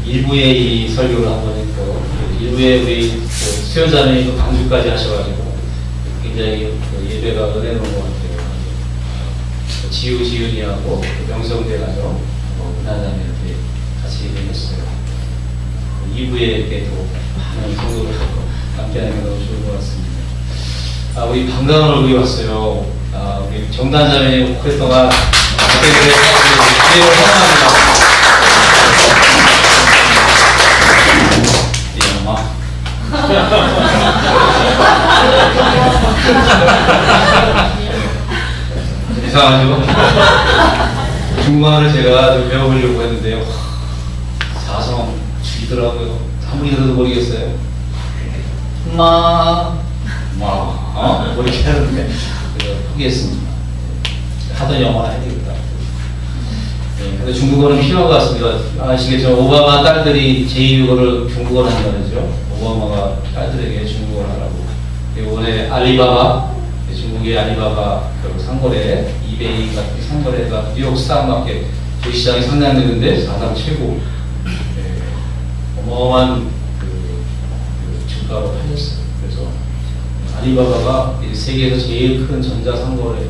일부에 이 설교를 한번 했고, 일부에 우리 수요자님이 강주까지 하셔가지고, 굉장히 예배가 은혜로운 것 같아요. 지우지은이하고 명성대가요, 은하자매한테 같이 예배했어요. 2부에 이렇게 또 많은 성도를 하고 함께하는 게 너무 좋은 것 같습니다. 우리 반가운 얼굴이 왔어요. 우리 정단자매님 오랫동안 기회를 사랑합니다. 이상하죠? 중국어를 제가 좀 배워보려고 했는데요. 사성 죽이더라고요. 아무리 들어도 모르겠어요. 뭐 이렇게 하는데 포기했습니다. 하던 영어는 해야 되겠다. 근데 중국어는 필요한 것 같습니다. 아시겠죠? 오바마 딸들이 제2외국어를 중국어를 한다 그러죠. 오바마가 딸들에게 중국어를 하라고. 이번에 알리바바, 중국의 알리바바 그 상거래, 이베이 같은 상거래가 뉴욕 스탁마켓 시장이 상장되는데 사상 최고 어마어마한 그 주가로 팔렸어요. 그래서 알리바바가 세계에서 제일 큰 전자상거래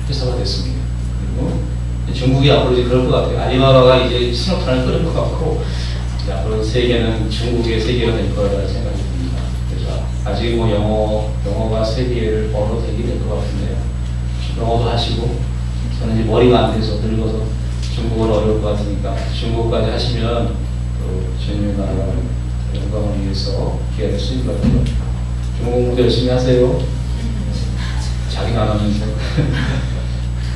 회사가 됐습니다. 그리고 중국이 앞으로 이제 그럴 것 같아요. 알리바바가 이제 신호탄을 끄는 것 같고, 앞으로 세계는 중국의 세계가 될 거라는 생각이 듭니다. 그래서 아직 뭐 영어가 세계를 언어 되게 될 것 같은데요. 영어도 하시고, 저는 이제 머리가 안 돼서 늙어서 중국어는 어려울 것 같으니까 중국까지 하시면 주님의 나라 영광을 위해서 기회를 수 있을 것 같아요. 중국 공부도 열심히 하세요. 자기가 안 하면서.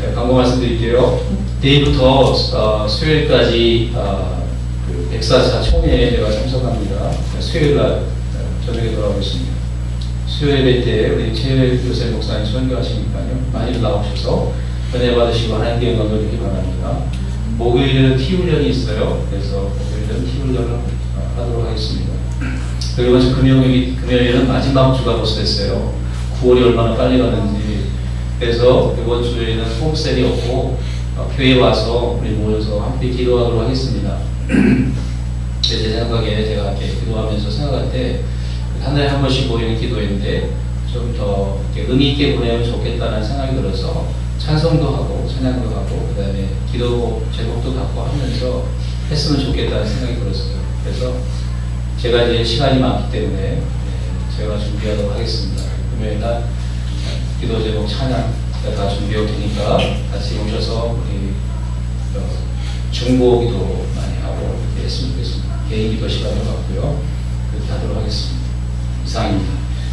네, 광고 말씀드릴게요. 내일부터 수요일까지 그 104차 총회에 제가 참석합니다. 수요일날 저녁에 돌아오겠습니다. 수요일 예배 때 우리 최요셉 목사님 선교하시니까요. 많이 나오셔서 은혜 받으시고 하나님께 영광을 드리기 바랍니다. 목요일에는 티 훈련이 있어요. 그래서 목요일은 티 훈련을 하도록 하겠습니다. 그리고 이번 주 금요일은 마지막 주가 벌써 됐어요. 9월이 얼마나 빨리 가는지. 그래서 이번 주에는 홈셀이 없고 교회에 와서 우리 모여서 함께 기도하도록 하겠습니다. 제 생각에 제가 이렇게 기도하면서 생각할 때 한 달에 한 번씩 모이는 기도인데 좀 더 의미 있게 보내면 좋겠다는 생각이 들어서 찬송도 하고 찬양도 하고 그 다음에 기도 제목도 갖고 하면서 했으면 좋겠다는 생각이 들었어요. 그래서 제가 이제 시간이 많기 때문에 제가 준비하도록 하겠습니다. 금요일날 기도 제목 찬양 다 준비할 테니까 같이 오셔서 우리 중보 기도 많이 하고 이렇게 했으면 좋겠습니다. 개인 기도 시간도 갖고요. 그렇게 하도록 하겠습니다. 이상입니다.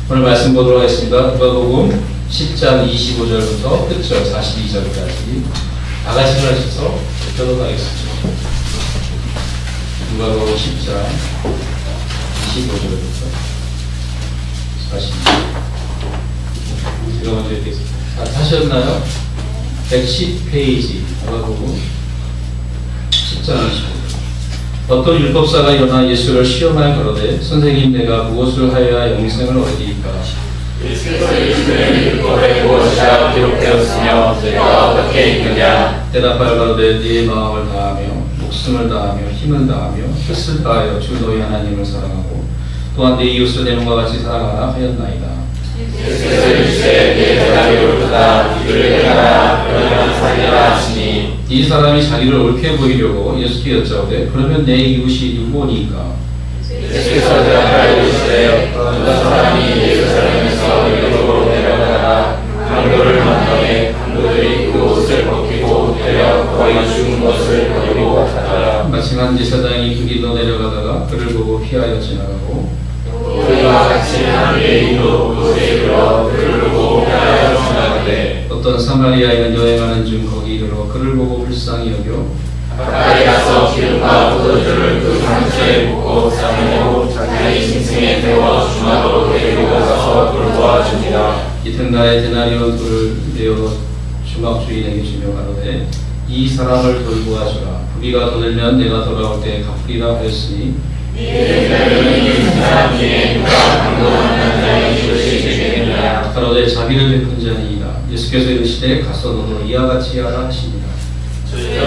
오늘 말씀 보도록 하겠습니다. 누가복음 10장 25절부터 끝절 42절까지 다 같이 하셔서 듣도록 하겠습니다. 누가복음 10장 25절부터 42절. 제가 먼저 읽겠습니다. 다 타셨나요? 110페이지 누가복음 10장 25절. 어떤 율법사가 일어나 예수를 시험하여 가로되 선생님 내가 무엇을 하여야 영생을 얻으리까? 예수께서 이르시되 율법에 무엇이라 기록되었으며 내가 어떻게 읽느냐? 대답하여 가로되 네 마음을 다하며 목숨을 다하며 힘을 다하며 뜻을 다하여 주 너희 하나님을 사랑하고 또한 네 이웃을 내 몸과 같이 사랑하라 하였나이다. 예수께서 이르시되 네 대답이 옳도다. 이를 행하라. 그러면 살리라 하시니 이 사람이 자기를 옳게 보이려고 예수께 여짜오되 그러면 내 이웃이 누구니까? 예수께서 대답하여 이르시되 어떤 사람이 예루살렘에서 여리고로 내려가다가 강도를 만나에 강도들이 그 옷을 벗기고 때려 거의 죽은 것을 버리고 갔다가 마침 한 제사장이 그 길로 내려가다가 그를 보고 피하여 지나가고 우리와 같이 한 레위인도 그곳에 이르러 그를 보고 피하여 지나가되 어떤 사마리아인은 여행하는 중 거기 이르러 그를 보고 불쌍히 여겨 가까이 가서 기름과 포도주를 그 상처에 붓고 싸매고 자기 짐승에 태워 주막으로 데리고 가서 돌보아 줍니다. 이튿날에 데나리온 돌을 내어 주막 주인에게 주며 가로되 이 사람을 돌보아 주라. 부귀가 더 들면 내가 돌아올 때 갚으리라 하였으니 가로되 자비를 베푼 자니이다. 예수께서 이르시되 가서 너도 이와 같이 하라 하십니다. 주여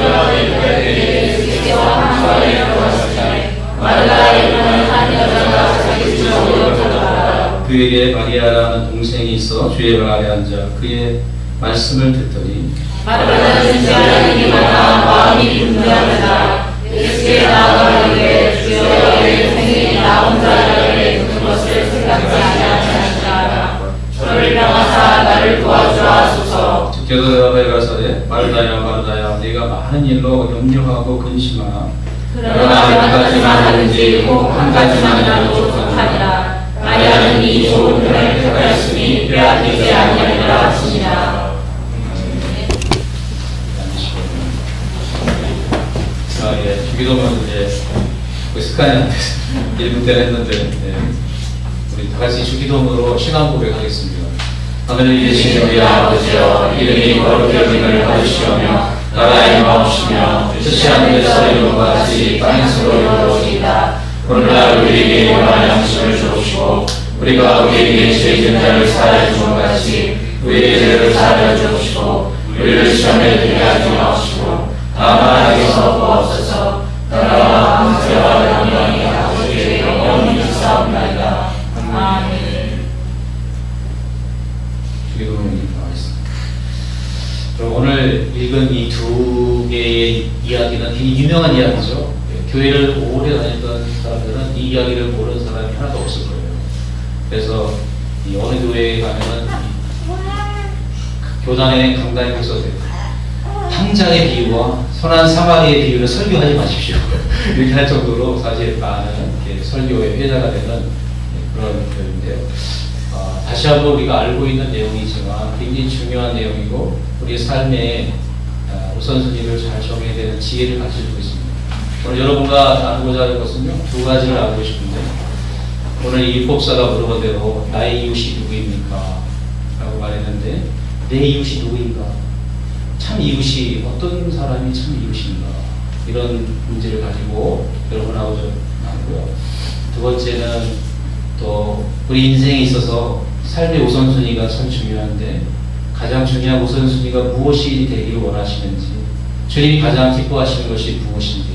그에게 마리아라는 동생이 있어 주의 발 아래 앉아 그의 말씀을 듣더니 마르다는 주님이 만나 마음이 분주하다. 예수께 나아가려고 주여 내 동생이 나 혼자에게 두는 것을 생각지 아니하시니라. 저를 명하사 나를 도와주옵소서. 주께서 대답하여 가라사대 마르다야 마르다야 네가 많은 일로 염려하고 근심하나 그러나 한 가지만 하든지 꼭 한 가지만이라도 족하니라. 마리아는 이 좋은 편을 택하였으니 빼앗기지 아니하리라 하시니라. 예, 주기도문 이제 습관이 안 돼서 1분 때는 했는데 우리 다 같이 주기도문으로 신앙 고백하겠습니다. 하늘에 계신 우리 아버지여 이름이 거룩히 여김을 받으시오며 나라의 임하옵시며 뜻이 하늘에서 이룬 것 같이 땅에서도 이루어지이다. 오늘날 우리에게 원하는 양식을 주옵시고 우리가 우리에게 죄 지은 자를 사하여 준 것 같이 우리의 죄를 사하여 주옵시고 우리를 시험에 들게 하지 마옵시고 다만 악에서 구하옵소서. 나라와 권세와 영광이 아버지께 영원히 있사옵나이다. 아멘. 주기도문이 나와 있습니다. 그럼 오늘 읽은 이 두 개의 이야기는 굉장히 유명한 이야기죠. 교회를 오래 다녔던 사람들은 이 이야기를 모르는 사람이 하나도 없을 거예요. 그래서 이 어느 교회에 가면은 교단의 강단에 가서 탕자의 비유와 선한 사마리의 비유를 설교하지 마십시오. 이렇게 할 정도로 사실 많은 설교의 회자가 되는 그런 교회인데요. 다시 한번 우리가 알고 있는 내용이지만 굉장히 중요한 내용이고 우리의 삶의 우선순위를 잘 정해야 되는 지혜를 가르쳐주고 있습니다. 오늘 여러분과 나누고자 하는 것은요, 두 가지를 알고 싶은데 오늘 이 율법사가 물어본 대로 나의 이웃이 누구입니까? 라고 말했는데 내 이웃이 누구인가? 참 이웃이 어떤 사람이 참 이웃인가? 이런 문제를 가지고 여러분하고 좀 나누고요. 두 번째는 또 우리 인생에 있어서 삶의 우선순위가 참 중요한데 가장 중요한 우선순위가 무엇이 되기를 원하시는지 주님이 가장 기뻐하시는 것이 무엇인지를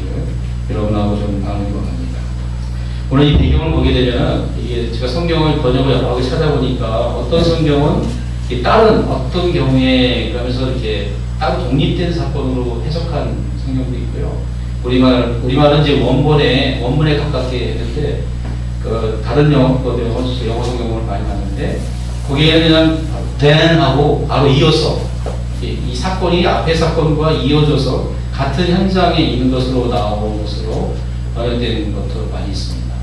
여러분하고 좀 나누고 합니다. 오늘 이 배경을 보게 되면 이게 제가 성경을 번역을 여러 개 찾아보니까 어떤 성경은 다른 어떤 경우에 그러면서 이렇게 따로 독립된 사건으로 해석한 성경도 있고요. 우리말은 이제 원문에 가깝게 했는데 다른 영어 성경을 많이 봤는데 거기에는 그냥 then하고 바로 이어서 이 사건이 앞의 사건과 이어져서 같은 현장에 있는 것으로 나오는 것으로 번역되는 것도 많이 있습니다.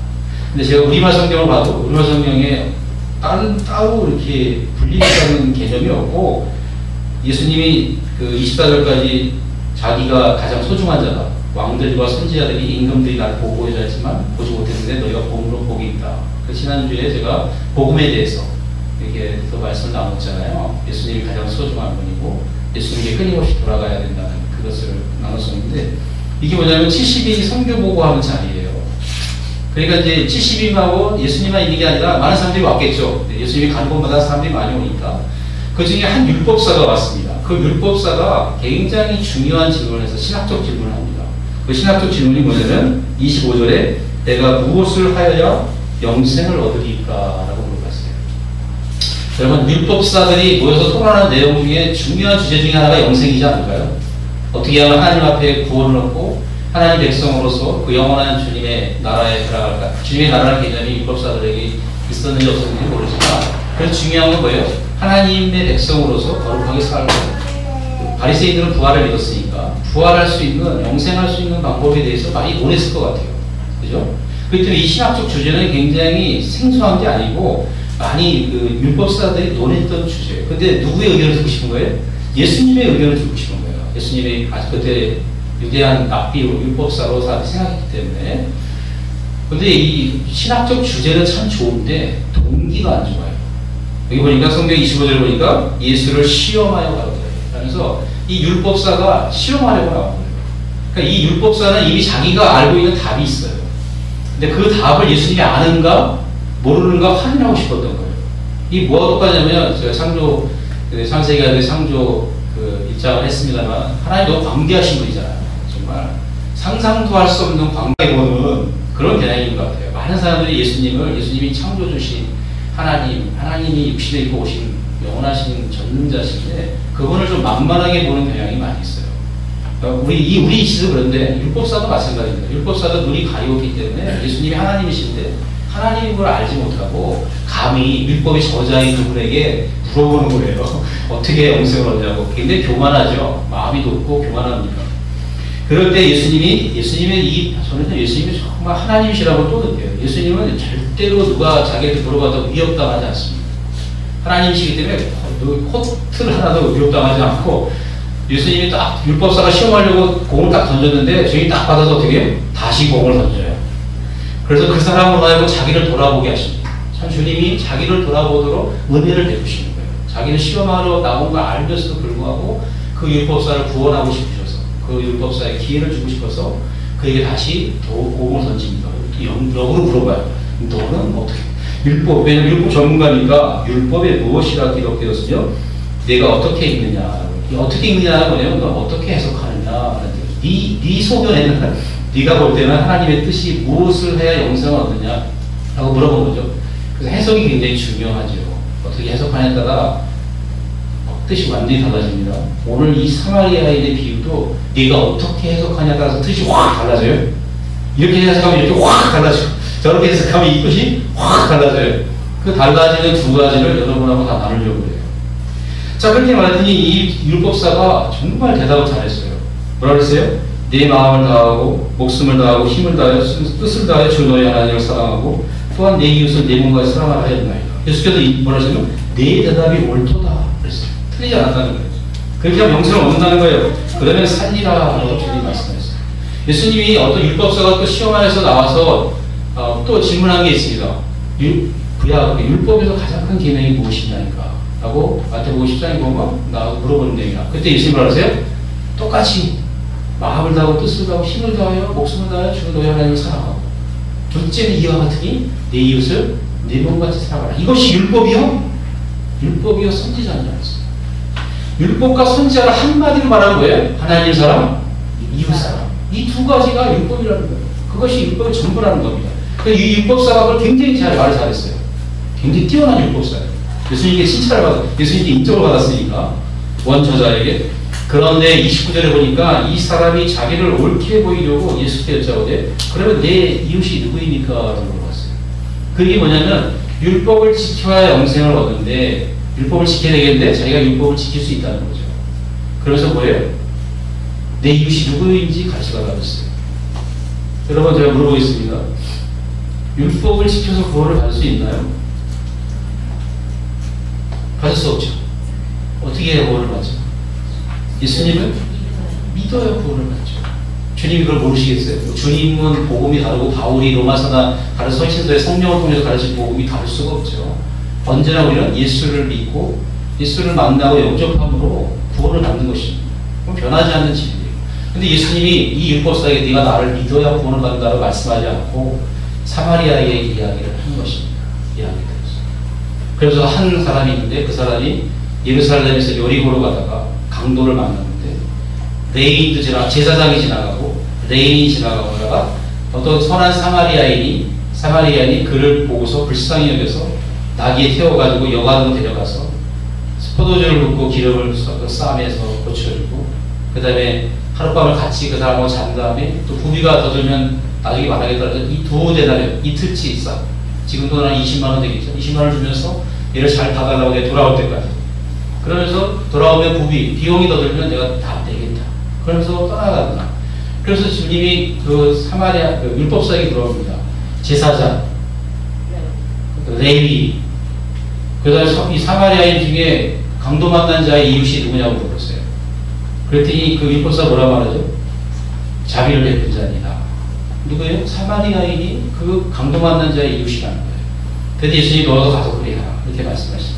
근데 제가 우리말 성경을 봐도 우리말 성경에 따로 이렇게 분리되는 개념이 없고 예수님이 그 24절까지 자기가 가장 소중한 자다. 왕들과 선지자들이 임금들이 나를 보고자 했지만 보지 못했는데 너희가 복음으로 복이 있다. 그 지난주에 제가 복음에 대해서 이렇게 또 말씀을 나눴잖아요. 예수님이 가장 소중한 분이고 예수님께 끊임없이 돌아가야 된다는 그것을 나눴었는데 이게 뭐냐면 70인이 선교 보고하는 자리예요. 그러니까 이제 70인하고 예수님만 있는 게 아니라 많은 사람들이 왔겠죠. 예수님이 가는 곳마다 사람들이 많이 오니까 그 중에 한 율법사가 왔습니다. 그 율법사가 굉장히 중요한 질문을 해서 신학적 질문을 합니다. 그 신학적 질문이 뭐냐면 25절에 내가 무엇을 하여야 영생을 얻으리까? 라고 물어봤어요. 여러분 율법사들이 모여서 토론하는 내용 중에 중요한 주제 중에 하나가 영생이지 않을까요? 어떻게 하면 하나님 앞에 구원을 얻고 하나님 백성으로서 그 영원한 주님의 나라에 들어갈까? 주님의 나라라는 개념이 율법사들에게 있었는지 없었는지 모르지만 그래서 중요한 건 뭐예요? 하나님의 백성으로서 거룩하게 살고 바리새인들은 부활을 믿었으니까 부활할 수 있는 영생할 수 있는 방법에 대해서 많이 논했을 것 같아요. 그죠? 그렇기 때문에 이 신학적 주제는 굉장히 생소한 게 아니고 많이 그 율법사들이 논했던 주제예요. 근데 누구의 의견을 듣고 싶은 거예요? 예수님의 의견을 듣고 싶은 거예요. 예수님이 아직 그때 유대한 랍비로 율법사로 사람들이 생각했기 때문에. 근데 이 신학적 주제는 참 좋은데 동기가 안 좋아요. 여기 보니까 성경 25절 보니까 예수를 시험하여 가로되 그래서 이 율법사가 시험하려고 나온 거예요. 그러니까 이 율법사는 이미 자기가 알고 있는 답이 있어요. 근데 그 답을 예수님이 아는가 모르는가 확인하고 싶었던 거예요. 이게 뭐가 똑같냐면 제가 창세기가 창조 그 입장을 했습니다만 하나님 너무 광대하신 분이잖아요. 정말 상상도 할 수 없는 광대 보는 그런 개념인 것 같아요. 많은 사람들이 예수님이 창조주신 하나님이 육신에 입고 오신 영원하신 전능자신데 그분을 좀 만만하게 보는 경향이 많이 있어요. 우리 시도 그런데 율법사도 마찬가지입니다. 율법사도 눈이 가리웠기 때문에 예수님이 하나님이신데 하나님인 걸 알지 못하고 감히 율법의 저자인 그분에게 물어보는 거예요. 어떻게 영생을 얻냐고. 굉장히 교만하죠. 마음이 높고 교만합니다. 그럴 때 예수님이 저는 예수님이 정말 하나님이시라고 또 느껴요. 예수님은 절대로 누가 자기한테 물어봐도 위협당하지 않습니다. 하나님이시기 때문에 코트를 하나도 위협당하지 않고 예수님이 딱 율법사가 시험하려고 공을 딱 던졌는데 저희 딱 받아서 어떻게 해요? 다시 공을 던져요. 그래서 그 사람으로 하여금 자기를 돌아보게 하십니다. 참 주님이 자기를 돌아보도록 은혜를 베푸시는 거예요. 자기는 시험하러 나온 걸 알면서도 불구하고 그 율법사를 구원하고 싶으셔서 그 율법사에 기회를 주고 싶어서 그에게 다시 공을 던집니다. 역으로 물어봐요. 너는 어떻게? 왜냐면 율법 전문가니까 율법에 무엇이라 기록되었으며 내가 어떻게 읽느냐. 어떻게 읽느냐는 뭐냐면 너 어떻게 해석하느냐. 네 소견에는 네가 볼 때는 하나님의 뜻이 무엇을 해야 영생을 얻느냐 라고 물어본 거죠. 그래서 해석이 굉장히 중요하죠. 어떻게 해석하냐에 따라 뜻이 완전히 달라집니다. 오늘 이 사마리아인의 비유도 네가 어떻게 해석하냐에 따라서 뜻이 확 달라져요. 이렇게 해석하면 이렇게 확 달라지고 저렇게 해석하면 이 뜻이 확 달라져요. 그 달라지는 두 가지를 여러분하고 다 나누려고 해요. 자, 그렇게 말했더니 이 율법사가 정말 대답을 잘했어요. 뭐라 그랬어요? 내 마음을 다하고 목숨을 다하고 힘을 다하여 뜻을 다하여 주 너의 하나님을 사랑하고 또한 내 이웃을 내 몸과 사랑하라 하였나이다. 예수께서 뭐라 하시면 내 대답이 옳도다 그랬어요. 틀리지 않았다는 거예요. 그렇게 하면 영생을 얻는다는 거예요. 그러면 살리라 라고 주님이 말씀하셨어요. 예수님이 어떤 율법사가 또 시험 안에서 나와서 또 질문한 게 있습니다. 율법에서 가장 큰 계명이 무엇이냐니까 라고 마태복음 10장에 보면 나하고 물어보는 내용이야. 그때 예수님이 뭐라 하세요? 똑같이 마음을 다하고 뜻을 다하고 힘을 다하여 목숨을 다하여 주 너의 하나님을 사랑하고 둘째는 이와 같으니 내 이웃을 내 몸같이 사랑하라. 이것이 율법이요? 율법이요 선지자인 줄 알았어요. 율법과 선지자를 한마디로 말하는 거예요. 하나님 사랑, 이웃 사랑. 이 두 가지가 율법이라는 거예요. 그것이 율법의 전부라는 겁니다. 이 율법사가 그걸 굉장히 말을 잘했어요. 굉장히 뛰어난 율법사예요. 예수님께 칭찬을 받았어요. 예수님께 인정을 받았으니까 원저자에게. 그런데 29절에 보니까 이 사람이 자기를 옳게 보이려고 예수께 여쭤보되 그러면 내 이웃이 누구입니까? 라고 물어봤어요. 그게 뭐냐면 율법을 지켜야 영생을 얻는데 율법을 지켜야 되겠는데 자기가 율법을 지킬 수 있다는 거죠. 그래서 뭐예요? 내 이웃이 누구인지 가르쳐달라고 했어요. 여러분 제가 물어보겠습니다. 율법을 지켜서 구원을 받을 수 있나요? 받을 수 없죠. 어떻게 해야 구원을 받죠? 예수님을 믿어야 구원을 받죠. 주님이 그걸 모르시겠어요? 주님은 복음이 다르고 바울이 로마서나 다른 서신서의 성령을 통해서 가르친 복음이 다를 수가 없죠. 언제나 우리는 예수를 믿고 예수를 만나고 영접함으로 구원을 받는 것입니다. 그럼 변하지 않는 진리예요. 근데 예수님이 이 율법사에게 네가 나를 믿어야 구원을 받는다고 말씀하지 않고 사마리아의 이야기를 하는 것입니다. 이야기를 들었어요. 그래서 한 사람이 있는데 그 사람이 예루살렘에서 여리고로 가다가 강도를 만났는데 레인도 제사장이 지나가고 레인이 지나가다가 어떤 선한 사마리아인이 그를 보고서 불쌍히 여겨서 나귀에 태워가지고 여관으로 데려가서 포도주를 붓고 기름을 쌈에서 고쳐주고 그 다음에 하룻밤을 같이 그 사람하고 잔 다음에 또 부비가 더 들면 나중에 말하게 따라서 이 두 대나리 이틀치 싸 지금 돈 한 20만원 되겠죠. 20만원을 주면서 얘를 잘 봐달라고 내가 돌아올 때까지 그러면서 돌아오면 부비 비용이 더 들면 내가 다 내겠다 그러면서 떠나간다. 그래서 주님이 그 사마리아 그 율법사에게 들어옵니다. 제사장 레위 그 다음에 이 사마리아인 중에 강도 만난 자의 이웃이 누구냐고 물어봤어요. 그랬더니 그 율법사 뭐라 말하죠? 자비를 베푼 자입니다. 누구예요? 사마리아인이 그 강도 만난 자의 이웃이라는 거예요. 그런데 예수님이 너도 가서 그래야 이렇게 말씀하십니다.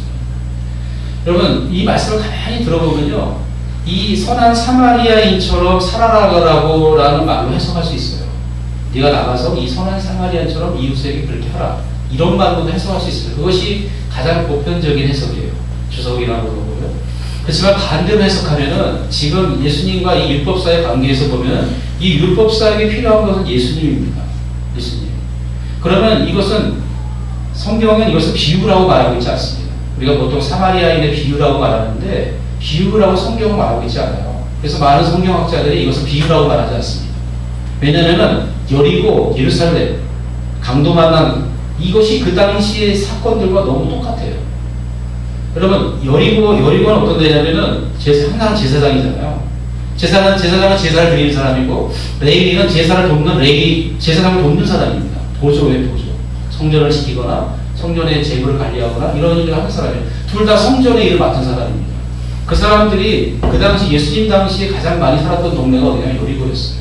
여러분 이 말씀을 가만히 들어보면요 이 선한 사마리아인처럼 살아나가라고 라는 말로 해석할 수 있어요. 네가 나가서 이 선한 사마리아인처럼 이웃에게 그렇게 하라 이런 말로도 해석할 수 있어요. 그것이 가장 보편적인 해석이에요. 주석이라고 그러고요. 그렇지만 반대로 해석하면은 지금 예수님과 이 율법사의 관계에서 보면 이 율법사에게 필요한 것은 예수님입니다. 예수님. 그러면 이것은 성경은 이것을 비유라고 말하고 있지 않습니다. 우리가 보통 사마리아인의 비유라고 말하는데 비유라고 성경은 말하고 있지 않아요. 그래서 많은 성경학자들이 이것을 비유라고 말하지 않습니다. 왜냐하면 여리고, 예루살렘, 강도 만난 이것이 그 당시의 사건들과 너무 똑같아요. 여러분, 여리고는 어떤 데냐면은 항상 제사장이잖아요. 제사장은 제사를 드리는 사람이고, 레위인은 제사를 돕는 제사장을 돕는 사람입니다. 보조예요, 보조. 성전을 지키거나, 성전의 재물을 관리하거나, 이런 일을 하는 사람이에요. 둘 다 성전의 일을 맡은 사람입니다. 그 사람들이 그 당시, 예수님 당시에 가장 많이 살았던 동네가 어디냐면 여리고였어요.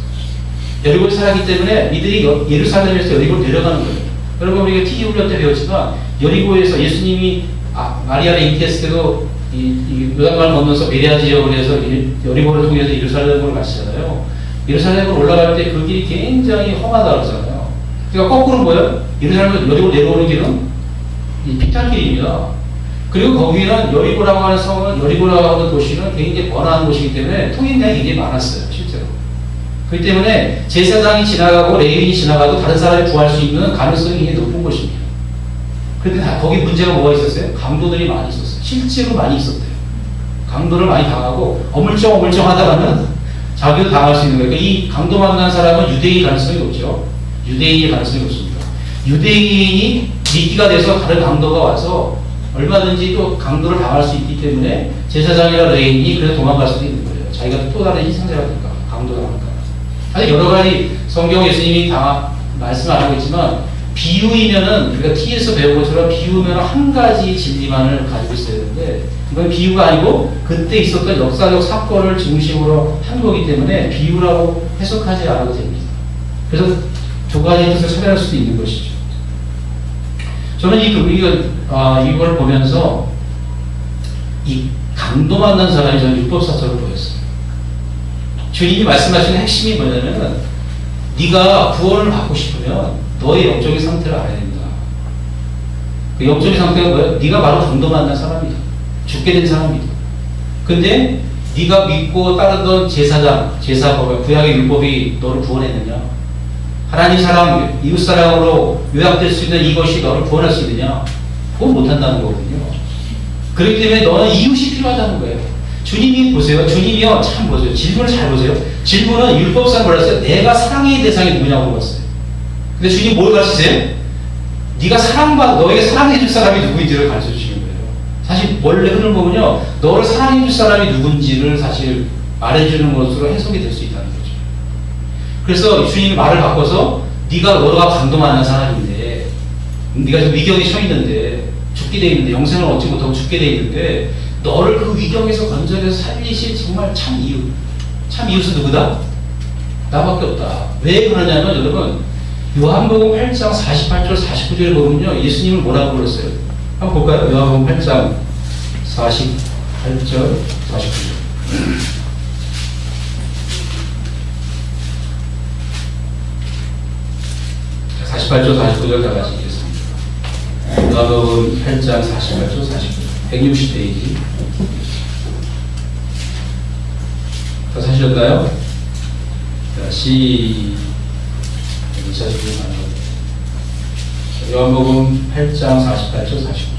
여리고에 살았기 때문에 이들이 예루살렘에서 여리고를 내려가는 거예요. 여러분, 우리가 TV 훈련 때 배웠지만, 여리고에서 예수님이 마리아를 잉태했을 때도 요단강을 건너서 베레아 지역을 해서 여리고를 통해서 예루살렘으로 가시잖아요. 예루살렘으로 올라갈 때 그 길이 굉장히 험하다 그러잖아요. 그러니까 거꾸로 뭐예요? 예루살렘에서 여리고 내려오는 길은 이 피탈길입니다. 그리고 거기는 여리고라고 하는 성은, 여리고라고 하는 도시는 굉장히 번화한 곳이기 때문에 통행량이 굉장히 많았어요, 실제로. 그렇기 때문에 제사장이 지나가고 레위인이 지나가도 다른 사람이 구할 수 있는 가능성이 굉장히 높은 곳입니다. 그런데 거기 문제가 뭐가 있었어요? 강도들이 많이 있었어요. 실제로 많이 있었대요. 강도를 많이 당하고 어물쩡하다가는 자기도 당할 수 있는 거예요. 그러니까 이 강도 만난 사람은 유대인일 가능성이 높죠. 유대인일 가능성이 높습니다. 유대인이 미끼가 돼서 다른 강도가 와서 얼마든지 또 강도를 당할 수 있기 때문에 제사장이나 레위인이 그래서 도망갈 수도 있는 거예요. 자기가 또 다른 희생자가 될까, 강도 당할까. 아니, 여러 가지 성경 예수님이 말씀 안 하고 있지만, 비유이면은 우리가 T에서 배운 것처럼 비유면 한 가지 진리만을 가지고 있어야 되는데, 이건 비유가 아니고 그때 있었던 역사적 사건을 중심으로 한 거기 때문에 비유라고 해석하지 않아도 됩니다. 그래서 두 가지 뜻을 찾아낼 수도 있는 것이죠. 저는 이걸 보면서 이 강도 만난 사람이 저는 율법사적으로 보였어요. 주님이 말씀하시는 핵심이 뭐냐면, 네가 구원을 받고 싶으면 너의 영적인 상태를 알아야 된다. 그 영적인 상태가 뭐야? 네가 바로 강도 만난 사람이다. 죽게 된 사람이다. 근데 네가 믿고 따르던 제사법, 구약의 율법이 너를 구원했느냐? 하나님 사랑, 이웃 사랑으로 요약될 수 있는 이것이 너를 구원할 수 있느냐? 그건 못한다는 거거든요. 그렇기 때문에 너는 이웃이 필요하다는 거예요. 주님이 보세요. 주님이요, 참 보세요. 질문을 잘 보세요. 질문은 율법상 몰랐어요. 내가 사랑의 대상이 누구냐고 물었어요. 근데 주님 뭘 가르치세요? 네가 너에게 사랑해줄 사람이 누구인지를 가르쳐 주시는 거예요. 사실 원래 흐름을 보면요, 너를 사랑해줄 사람이 누군지를 사실 말해주는 것으로 해석이 될 수 있다는 거죠. 그래서 주님이 말을 바꿔서 너가 강도 만난 사람인데, 네가 지금 위경에 처해 있는데, 죽게 돼 있는데, 영생을 얻지 못하고 죽게 돼 있는데, 너를 그 위경에서 건져내서 살리실 정말 참 이웃은 누구다? 나밖에 없다. 왜 그러냐면, 여러분, 요한복음 8장 48절 49절을 보면요, 예수님을 뭐라고 불렀어요? 한번 볼까요? 요한복음 8장 48절 49절. 48절 49절 다 같이 읽겠습니다. 요한복음 8장 48절 49절 160페이지. 다 사셨나요? 자, 요한복음 8장 48절 49절.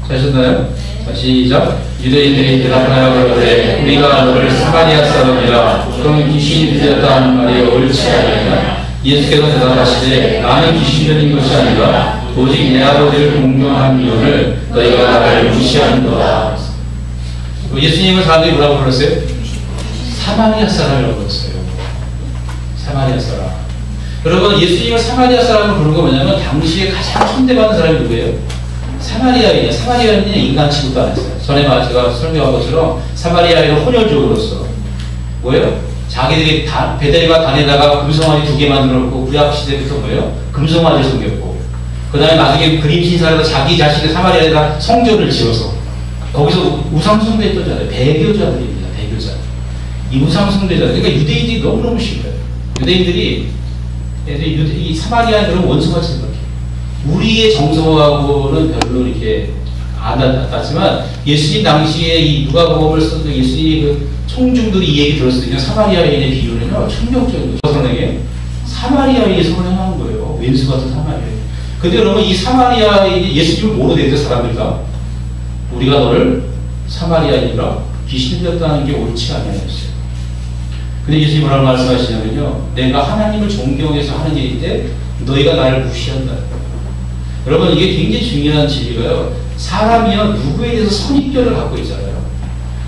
사셨나요? 자, 시작. 유대인들이 대답하여 그러되 우리가 너를 사마리아 사람이라 그럼 귀신이 들렸다 하는 말이 옳지 않느냐? 예수께서 대답하시되 나는 귀신 들린 것이 아니라 오직 내 아버지를 공경한 이유를 너희가 나를 무시하는도다. 예수님을 사람들이 뭐라고 불렀어요? 사마리아 사람이라고 불렀어요. 사마리아 사람. 여러분, 예수님을 사마리아 사람으로 부른 거 뭐냐면 당시에 가장 천대받는 사람이 누구예요? 사마리아인이에요. 사마리아인은 인간 취급도 안 했어요. 전에 제가 설명한 것처럼 사마리아인은 혼혈족으로서 뭐예요? 자기들이 베델과 단에다가 금송아지 2개 만들어 놓고 구약 시대부터 뭐예요? 금송아지를 섬겼고, 그 다음에 나중에 그림신사에서 자기 자신의 사마리아에다 성전을 지어서 거기서 우상숭배했던잖아요. 배교자들입니다. 배교자. 이 우상숭배자들. 그러니까 유대인들이 너무너무 싫어요. 유대인들이 이 사마리아인들은 원수같이 생각해요. 우리의 정서하고는 별로 이렇게 안 닿았지만, 예수님 당시에 이 누가복음을 썼던 예수님이 그 청중들이 이 얘기 들었을 때 사마리아인의 비유는요, 충격적인 거예요. 사마리아인이 선언한 거예요. 왼수 같은 사마리아인. 근데 여러분 이 사마리아인이 예수님을 모르는데 사람들과 우리가 너를 사마리아인이라 귀신 들렸다는 게 옳지 않냐였어요. 근데 예수님이 뭐라고 말씀하시냐면요. 내가 하나님을 존경해서 하는 일인데 너희가 나를 무시한다. 여러분 이게 굉장히 중요한 진리가요. 사람이요 누구에 대해서 선입견을 갖고 있잖아요.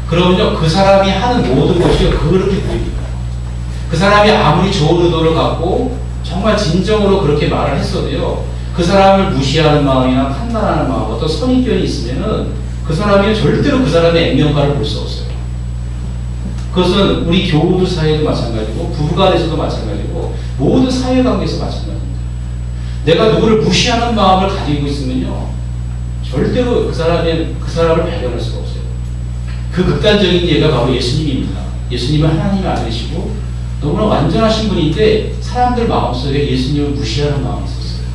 그러면요 그 사람이 하는 모든 것이 그렇게 보입니다. 그 사람이 아무리 좋은 의도를 갖고 정말 진정으로 그렇게 말을 했어도요 그 사람을 무시하는 마음이나 판단하는 마음, 어떤 선입견이 있으면은 그 사람이 절대로 그 사람의 액면가를 볼 수 없어요. 그것은 우리 교우들 사이에도 마찬가지고 부부간에서도 마찬가지고 모든 사회관계에서 마찬가지입니다. 내가 누구를 무시하는 마음을 가지고 있으면요 절대로 그 사람을 발견할 수가 없어요. 그 극단적인 예가 바로 예수님입니다. 예수님은 하나님의 아들이시고 너무나 완전하신 분인데 사람들 마음속에 예수님을 무시하는 마음이 있었어요.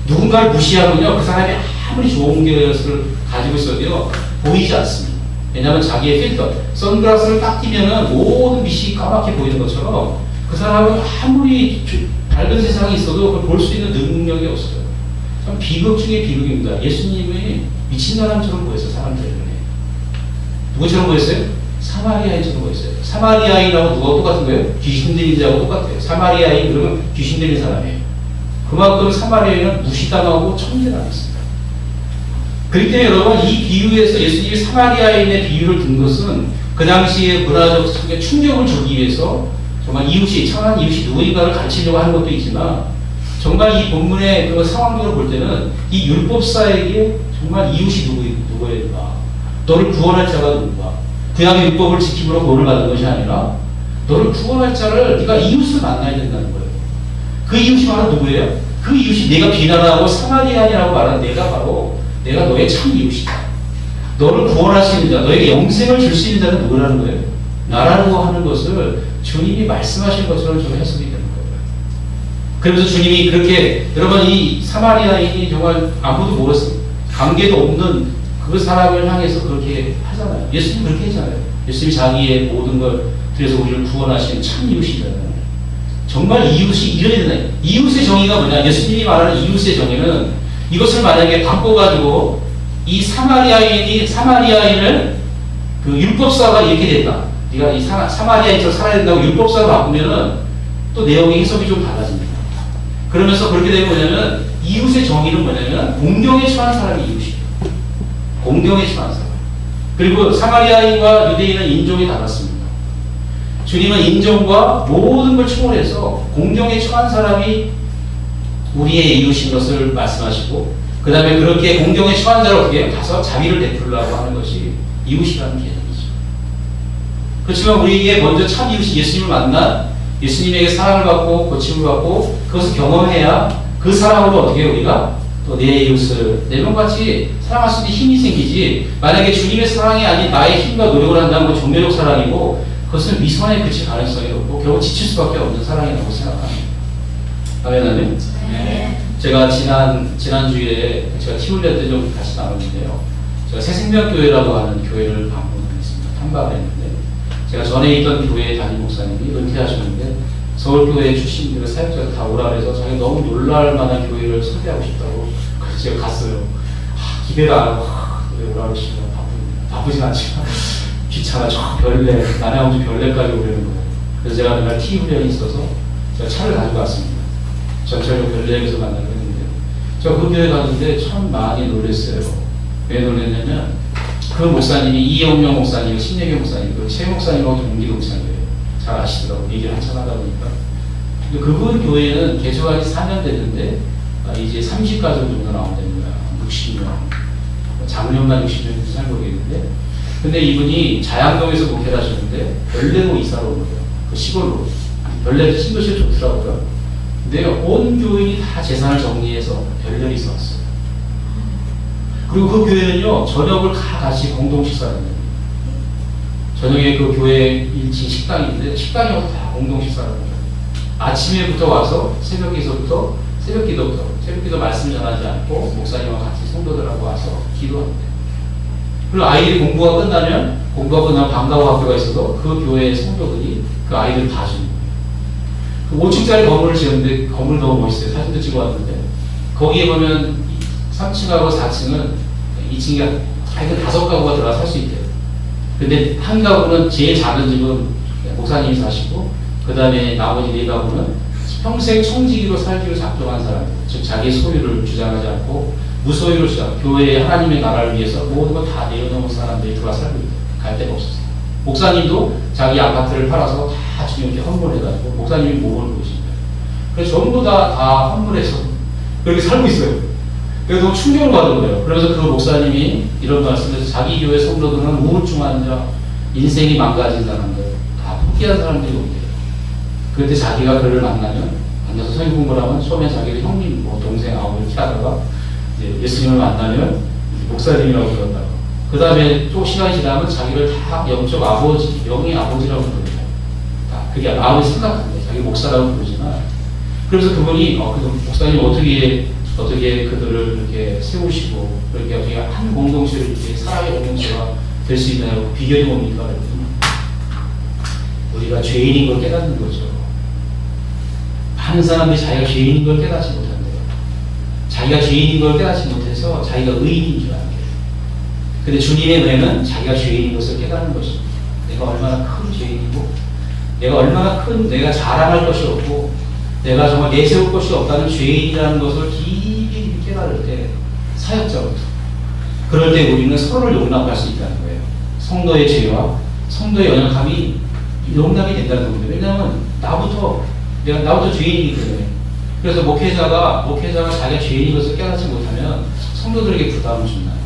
누군가를 무시하면요 그 사람이 아무리 좋은 것을 가지고 있어도요 보이지 않습니다. 왜냐하면 자기의 필터, 선글라스를 딱 끼면은 모든 빛이 까맣게 보이는 것처럼 그 사람은 아무리 밝은 세상에 있어도 그걸 볼 수 있는 능력이 없어요. 참 비극 중에 비극입니다. 예수님이 미친 사람처럼 보였어요. 사람들 눈에. 누구처럼 보였어요? 사마리아인처럼 보였어요. 사마리아인하고 누가 똑같은 거예요? 귀신 들린 자하고 똑같아요. 사마리아인 그러면 귀신 들린 사람이에요. 그만큼 사마리아인은 무시당하고 천대당했습니다. 그렇기 때문에 여러분 이 비유에서 예수님이 사마리아인의 비유를 든 것은 그 당시에 문화적 충격을 주기 위해서 정말 이웃이 천한 이웃이 누구인가를 가르치려고 하는 것도 있지만 정말 이 본문의 그 상황들을 볼 때는 이 율법사에게 정말 이웃이 누구인가 너를 구원할 자가 누구인가 구약의 율법을 지킴으로 구원을 받은 것이 아니라 너를 구원할 자를 네가 이웃을 만나야 된다는 거예요. 그 이웃이 바로 누구예요? 그 이웃이 내가 비난하고 사마리아인이라고 말하는 내가 너의 참 이웃이다. 너를 구원할 수 있는 자, 너에게 영생을 줄 수 있는 자는 누구라는 거예요? 나라고 하는 것을 주님이 말씀하신 것처럼 좀 해석이 되는 거예요. 그러면서 주님이 그렇게 여러분 이 사마리아인이 정말 아무도 모르겠어요. 관계도 없는 그 사람을 향해서 그렇게 하잖아요. 예수님 그렇게 했잖아요. 예수님이 자기의 모든 걸 들여서 우리를 구원하시는 참 이웃이잖아요. 정말 이웃이 이래야 되나요? 이웃의 정의가 뭐냐? 예수님이 말하는 이웃의 정의는 이것을 만약에 바꿔가지고 이 사마리아인을 그 율법사가 이렇게 된다. 네가 이 사마리아인처럼 살아야 된다고 율법사가 바꾸면은 또 내용의 해석이 좀 달라집니다. 그러면서 그렇게 되면 뭐냐면 이웃의 정의는 뭐냐면 공경에 처한 사람이 이웃이에요. 공경에 처한 사람. 그리고 사마리아인과 유대인은 인종이 달랐습니다. 주님은 인종과 모든 걸 초월해서 공경에 처한 사람이 우리의 이웃인 것을 말씀하시고 그 다음에 그렇게 공경에 처한 자를 어떻게 가서 자비를 베풀려고 하는 것이 이웃이라는 개념이죠. 그렇지만 우리에게 먼저 참 이웃이 예수님을 만난 예수님에게 사랑을 받고 고침을 받고 그것을 경험해야 그 사랑으로 어떻게 우리가 또 내 이웃을 내면같이 사랑할 수 있는 힘이 생기지 만약에 주님의 사랑이 아닌 나의 힘과 노력을 한다면 그 종교적 사랑이고 그것은 미선에 그칠 가능성이 높고 결국 지칠 수밖에 없는 사랑이라고 생각합니다. 아멘 아멘. 네. 제가 지난주에 제가 티울리아 때 좀 같이 나눴는데요. 제가 새생명교회라고 하는 교회를 방문했습니다. 탐방을 했는데 제가 전에 있던 교회 담임 목사님이 은퇴하셨는데 서울교회 출신들을 사역자가 다 오라 그래서 자기가 너무 놀랄 만한 교회를 소개하고 싶다고 그래서 제가 갔어요. 기대를 안 하고 오라 그러시면 바쁘진 않지만 귀찮아 저 별내 남양주 별내까지 오려는 거예요. 그래서 제가 그날 티울리아에 있어서 제가 차를 가지고 왔습니다. 전철역 별내에서 만나게 했는데 제가 그 교회 갔는데 참 많이 놀랐어요. 왜 놀랐냐면 그 목사님이 이영명 목사님, 신예경 목사님, 그 최 목사님하고 동기 동창이에요. 잘 아시더라고요. 얘기를 한참 하다 보니까. 근데 그분 교회는 개조한 지 4년 됐는데 이제 30가족 정도 나온다는 거야. 60명. 작년만 60명 잘 모르겠는데 근데 이분이 자양동에서 목회를 하셨는데 별내로 이사를 온 거예요. 그 시골로. 별내 신도시가 좋더라고요. 근데 온 교인이 다 재산을 정리해서 별내리서 왔어요. 그리고 그 교회는요, 저녁을 다 같이 공동 식사를 합니다. 저녁에 그 교회 1층 식당인데, 식당에 와서 다 공동 식사를 합니다. 아침에부터 와서 새벽 기도 말씀 전하지 않고, 목사님과 같이 성도들하고 와서 기도합니다. 그리고 아이들이 공부가 끝나면, 방과후 학교가 있어서 그 교회의 성도들이 그 아이들 봐주는 거예요. 5층짜리 건물을 지었는데 건물 너무 멋있어요. 사진도 찍어왔는데 거기에 보면 3층하고 4층은 2층이 하여튼 5가구가 들어가 살 수 있대요. 근데 한 가구는 제일 작은 집은 목사님이 사시고 그 다음에 나머지 4가구는 평생 청지기로 살기로 작정한 사람들, 즉 자기의 소유를 주장하지 않고 무소유로 주장, 교회의 하나님의 나라를 위해서 모든 걸 다 내어놓은 사람들이 들어와 살고 있대요. 갈 데가 없었어요. 목사님도 자기 아파트를 팔아서 다 주님께 헌물해가지고 목사님이 몸을 보신 거예요. 그래서 전부 다 헌물해서 그렇게 살고 있어요. 그래서 너무 충격을 받은 거예요. 그래서 그 목사님이 이런 말씀에서 자기 교회 성도들은 우울증 환자, 인생이 망가진 사람들, 다 포기한 사람들이 온대요. 그때 자기가 그를 만나서 성경 공부를 하면 처음에 자기가 형님, 뭐 동생, 아우 이렇게 하다가 이제 예수님을 만나면 목사님이라고 그런다고. 그 다음에 또 시간이 지나면 자기를 다 영적 아버지, 영의 아버지라고 부르죠. 다 그게 아무리 생각한데 자기 목사라고 부르지만 그래서 그분이 그 목사님 어떻게 그들을 이렇게 세우시고 그렇게 어떻게 한 공동체를 이렇게 사랑의 공동체가 될 수 있나요? 비결이 뭡니까? 그랬더니 우리가 죄인인 걸 깨닫는 거죠. 많은 사람들이 자기가 죄인인 걸 깨닫지 못한대요. 자기가 죄인인 걸 깨닫지 못해서 자기가 의인인 줄 알아요. 근데 주님의 은혜는 자기가 죄인인 것을 깨닫는 것입니다. 내가 얼마나 큰 죄인이고 내가 얼마나 큰 내가 자랑할 것이 없고 내가 정말 내세울 것이 없다는 죄인이라는 것을 깊이 깨달을 때 사역자부터 그럴 때 우리는 서로를 용납할 수 있다는 거예요. 성도의 죄와 성도의 연약함이 용납이 된다는 겁니다. 왜냐하면 나부터 죄인이기 때문에. 그래서 목회자가 자기가 죄인인 것을 깨닫지 못하면 성도들에게 부담을 준다는 거예요.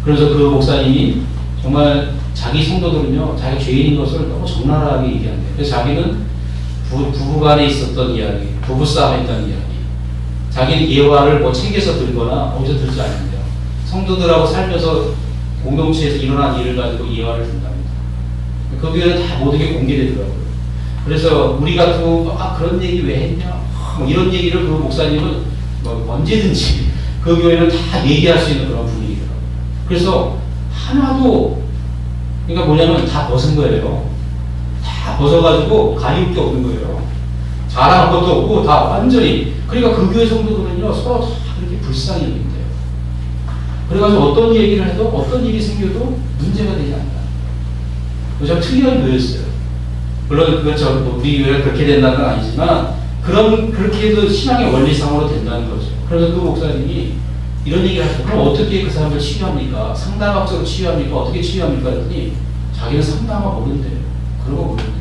그래서 그 목사님이 정말 자기 성도들은요, 자기 죄인인 것을 너무 적나라하게 얘기한대요. 그래서 자기는 부부간에 있었던 이야기, 부부싸움에 있던 이야기, 자기는 예화를 뭐 책에서 들거나 어디서 들지 않는데요. 성도들하고 살면서 공동체에서 일어난 일을 가지고 예화를 든답니다. 그 교회는 다 모든 게 공개되더라고요. 그래서 우리 같은 그런 얘기 왜 했냐, 뭐 이런 얘기를 그 목사님은 뭐 언제든지 그 교회는 다 얘기할 수 있는 그런 분위기더라고요. 그래서 하나도 그러니까 뭐냐면 다 벗은 거예요. 다 벗어가지고 가리울 게 없는 거예요. 자랑할 것도 없고 다 완전히. 그러니까 그 교회 성도들은요 서로 다 그렇게 불쌍히 여긴대요. 그래가지고 어떤 얘기를 해도 어떤 일이 생겨도 문제가 되지 않는다. 참 특이한 교회였어요. 물론 그건 우리 교회가 그렇게 된다는 건 아니지만 그렇게 해도 신앙의 원리상으로 된다는 거죠. 그래서 그 목사님이 이런 얘기를 하죠. 그럼 어떻게 그 사람을 치유합니까? 상담학적으로 치유합니까? 어떻게 치유합니까? 그랬더니 자기는 상담학 모른대요. 그런 거 모른대요.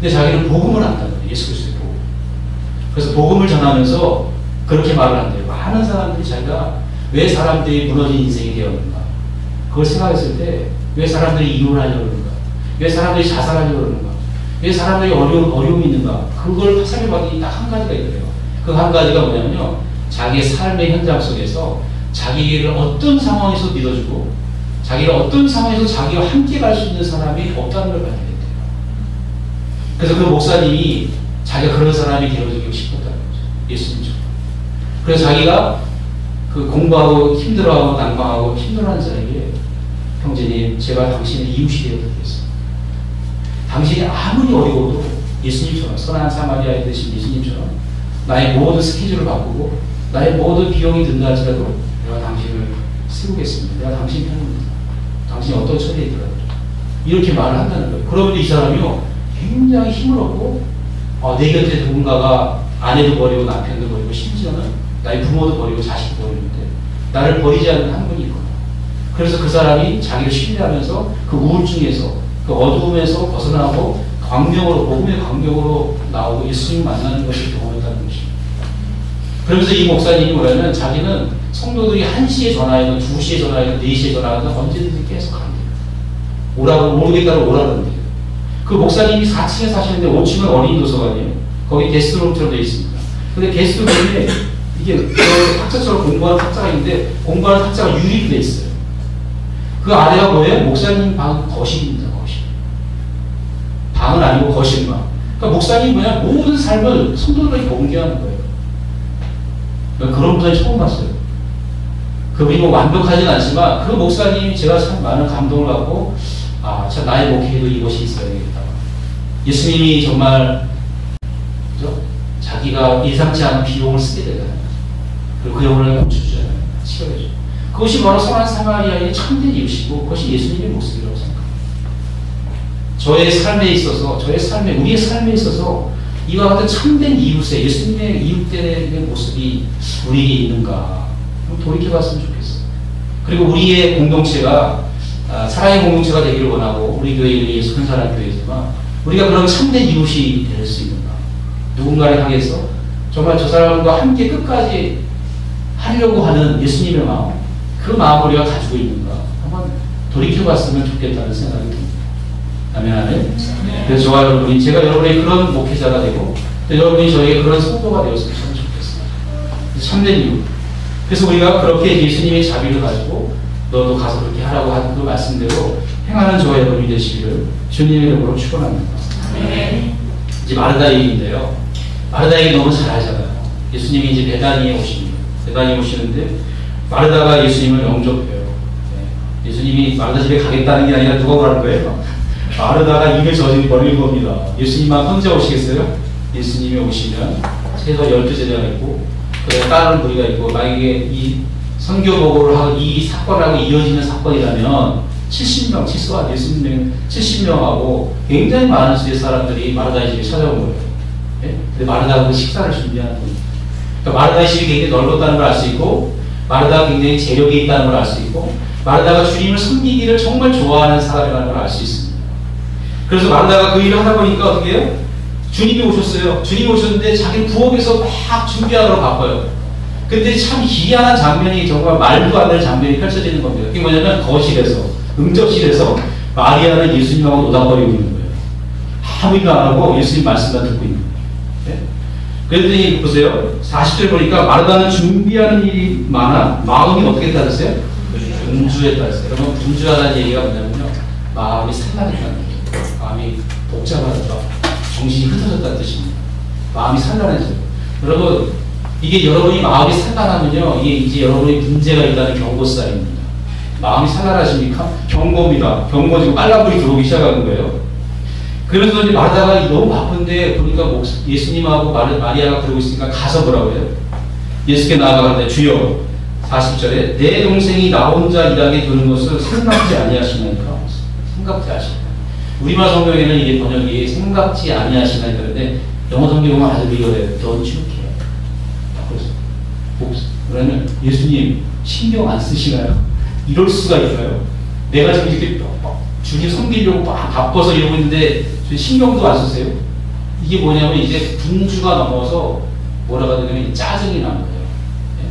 근데 자기는 복음을 안다는 거예요. 예수 그리스도의 복음. 그래서 복음을 전하면서 그렇게 말을 한대요. 많은 사람들이 자기가 왜 사람들이 무너진 인생이 되었는가? 그걸 생각했을 때 왜 사람들이 이혼하려고 그러는가? 왜 사람들이 자살하려고 그러는가? 왜 사람들이 어려움이 있는가? 그걸 화살을 받으니 딱 한 가지가 있더래요. 그 한 가지가 뭐냐면요. 자기의 삶의 현장 속에서 자기를 어떤 상황에서 믿어주고 자기를 어떤 상황에서 자기와 함께 갈 수 있는 사람이 없다는 걸 발견했대요. 그래서 그 목사님이 자기가 그런 사람이 되어주고 싶었다는 거죠. 예수님처럼. 그래서 자기가 그 공부하고 힘들어하고 난방하고 힘들어하는 자에게 형제님 제가 당신의 이웃이 되어드리겠습니다. 당신이 아무리 어려워도 예수님처럼 선한 사마리아에 되신 예수님처럼 나의 모든 스케줄을 바꾸고 나의 모든 비용이 든다 할지라도 내가 당신을 세우겠습니다. 내가 당신 편입니다. 당신이 어떤 처지에 있더라도 이렇게 말을 한다는 거예요. 그러면 이 사람이요 굉장히 힘을 얻고 내 곁에 누군가가 아내도 버리고 남편도 버리고 심지어는 나의 부모도 버리고 자식도 버리는데 나를 버리지 않는 한 분이 있거든요. 그래서 그 사람이 자기를 신뢰하면서 그 우울증에서 그 어두움에서 벗어나고 광명으로 복음의 광명으로 나오고 예수님 만나는 것을 경험했다는 것입니다. 그러면서 이 목사님이 뭐냐면 자기는 성도들이 1시에 전화해도 2시에 전화해도 4시에 전화해도 언제든지 계속 간대요. 오라고 모르겠다고 오라는데요. 그 목사님이 4층에 사시는데 5층은 어린이 도서관이에요. 거기 게스트룸처럼 되어 있습니다. 근데 게스트룸에 이게 그 탁자처럼 공부하는 탁자가 있는데 공부하는 탁자가 유리로 되어 있어요. 그 아래가 뭐예요? 목사님 방 거실입니다. 거실. 방은 아니고 거실만. 그러니까 목사님이 뭐냐 모든 삶을 성도들에게 공개하는 거예요. 그런 목사님 처음 봤어요. 그분이 뭐 완벽하진 않지만 그 목사님이 제가 참 많은 감동을 받고 참 나의 목회에도 이것이 있어야 되겠다. 예수님이 정말 자기가 예상치 않은 비용을 쓰게 되잖아요. 그리고 그 영혼을 고쳐주잖아요. 치료해줘요. 그것이 바로 선한 사마리아인의 참된 이웃이고 그것이 예수님의 모습이라고 생각합니다. 저의 삶에 있어서, 우리의 삶에 있어서 이와 같은 참된 이웃의, 예수님의 이웃들의 모습이 우리에게 있는가 돌이켜봤으면 좋겠어요. 그리고 우리의 공동체가 사랑의 공동체가 되기를 원하고 우리 교회는 예수 근사한 교회지만 우리가 그런 참된 이웃이 될 수 있는가. 누군가를 향해서 정말 저 사람과 함께 끝까지 하려고 하는 예수님의 마음, 그 마음을 우리가 가지고 있는가 한번 돌이켜봤으면 좋겠다는 생각이 듭니다. 아멘, 아멘. 그래서 저와 여러분이, 제가 여러분의 그런 목회자가 되고 또 여러분이 저에게 그런 성도가 되었으면 참 좋겠습니다. 참된 이유. 그래서 우리가 그렇게 예수님의 자비를 가지고 너도 가서 그렇게 하라고 하는 그 말씀대로 행하는 저와 여러분이 되시기를 주님의 이름으로 축원합니다. 이제 마르다 얘기인데요. 마르다 얘기 너무 잘 알잖아요. 예수님이 이제 베다니에 오십니다. 베다니에 오시는데 마르다가 예수님을 영접해요. 네. 예수님이 마르다 집에 가겠다는 게 아니라 누가 오라는 거예요? 마르다가 입에 젖은 버릴 겁니다. 예수님만 혼자 오시겠어요? 예수님이 오시면 최소 12제자가 있고 그다음에 다른 무리가 있고 만약에 이 선교보고를 하고 이 사건하고 이어지는 사건이라면 70명, 치수가 예수님 70명하고 굉장히 많은 수의 사람들이 마르다의 집에 찾아온 거예요. 네? 근데 마르다가 그 식사를 준비하는 겁니다. 그러니까 마르다의 집이 굉장히 넓었다는 걸 알 수 있고 마르다가 굉장히 재력이 있다는 걸 알 수 있고 마르다가 주님을 섬기기를 정말 좋아하는 사람이라는 걸 알 수 있습니다. 그래서 마르다가 그 일을 하다 보니까 어떻게 해요? 주님이 오셨어요. 주님이 오셨는데 자기 부엌에서 막 준비하느라 바빠요. 근데 참 희한한 장면이 정말 말도 안 되는 장면이 펼쳐지는 겁니다. 그게 뭐냐면 거실에서, 응접실에서 마리아는 예수님하고 노닥거리고 있는 거예요. 아무 일도 안 하고 예수님 말씀만 듣고 있는 거예요. 네? 그랬더니 보세요. 40절 보니까 마르다는 준비하는 일이 많아 마음이 어떻게 따랐어요? 분주에 따랐어요. 여러분 분주하다는 얘기가 뭐냐면요. 마음이 산란했다는 거예요. 마음이 복잡하다. 정신이 흩어졌다는 뜻입니다. 마음이 산란해져요. 여러분 이게 여러분이 마음이 산란하면요. 이게 이제 여러분이 문제가 있다는 경고사입니다. 마음이 산란하십니까? 경고입니다. 경고 지금 빨간불이 들어오기 시작하는 거예요. 그래서 이제 마르다가 너무 바쁜데 보니까 예수님하고 마리아가 그러고 있으니까 가서 뭐라고 해요? 예수께 나아가는데 주여 40절에 내 동생이 나 혼자 일하게 두는 것을 생각지 아니하시나이까? 생각지 아시나이까? 우리말 성경에는 이게 번역이 생각지 아니하시나이까 그런데 영어 성경은 아주 리얼해요. Don't you care? 그러면 예수님 신경 안 쓰시나요? 이럴 수가 있어요. 내가 지금 이렇게 주님 섬기려고 막 바빠서 이러고 있는데 신경도 안 쓰세요? 이게 뭐냐면 이제 분주가 넘어서 뭐라고 해야 되냐면 짜증이 나는 거예요. 네?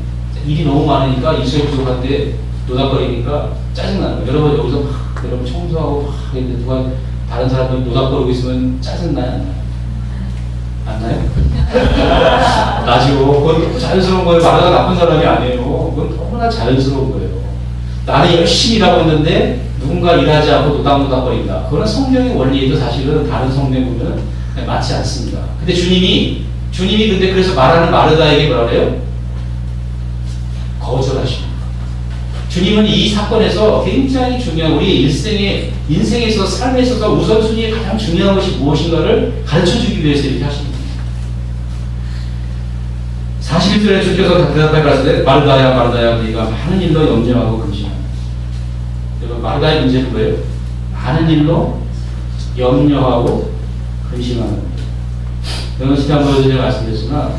일이 너무 많으니까 인수에 부족한데 노닥거리니까 짜증나는 거예요. 여러분 여기서 여러분 청소하고 막 했는데 누가 다른 사람들 노닥거리고 있으면 짜증나요? 안 나요? 안 나요? 나지요. 그건 자연스러운 거예요. 마르다가 나쁜 사람이 아니에요. 그건 너무나 자연스러운 거예요. 나는 열심히 일하고 있는데 누군가 일하지 않고 노닥노닥거린다. 그거는 성경의 원리에도 사실은 다른 성경 보면 맞지 않습니다. 근데 주님이 근데 그래서 말하는 마르다에게 뭐라 그래요? 거절하십니다. 주님은 이 사건에서 굉장히 중요한 우리의 인생에 있어서 삶에 있어서 우선순위에 가장 중요한 것이 무엇인가를 가르쳐주기 위해서 이렇게 하십니다. 41절에 주께서 대답해 가라사대 마르다야 마르다야 네가 많은 일로 염려하고 근심한다. 여러분 마르다의 문제는 뭐예요? 많은 일로 염려하고 근심하는 거예요. 여러분 지난번에 제가 말씀드렸지만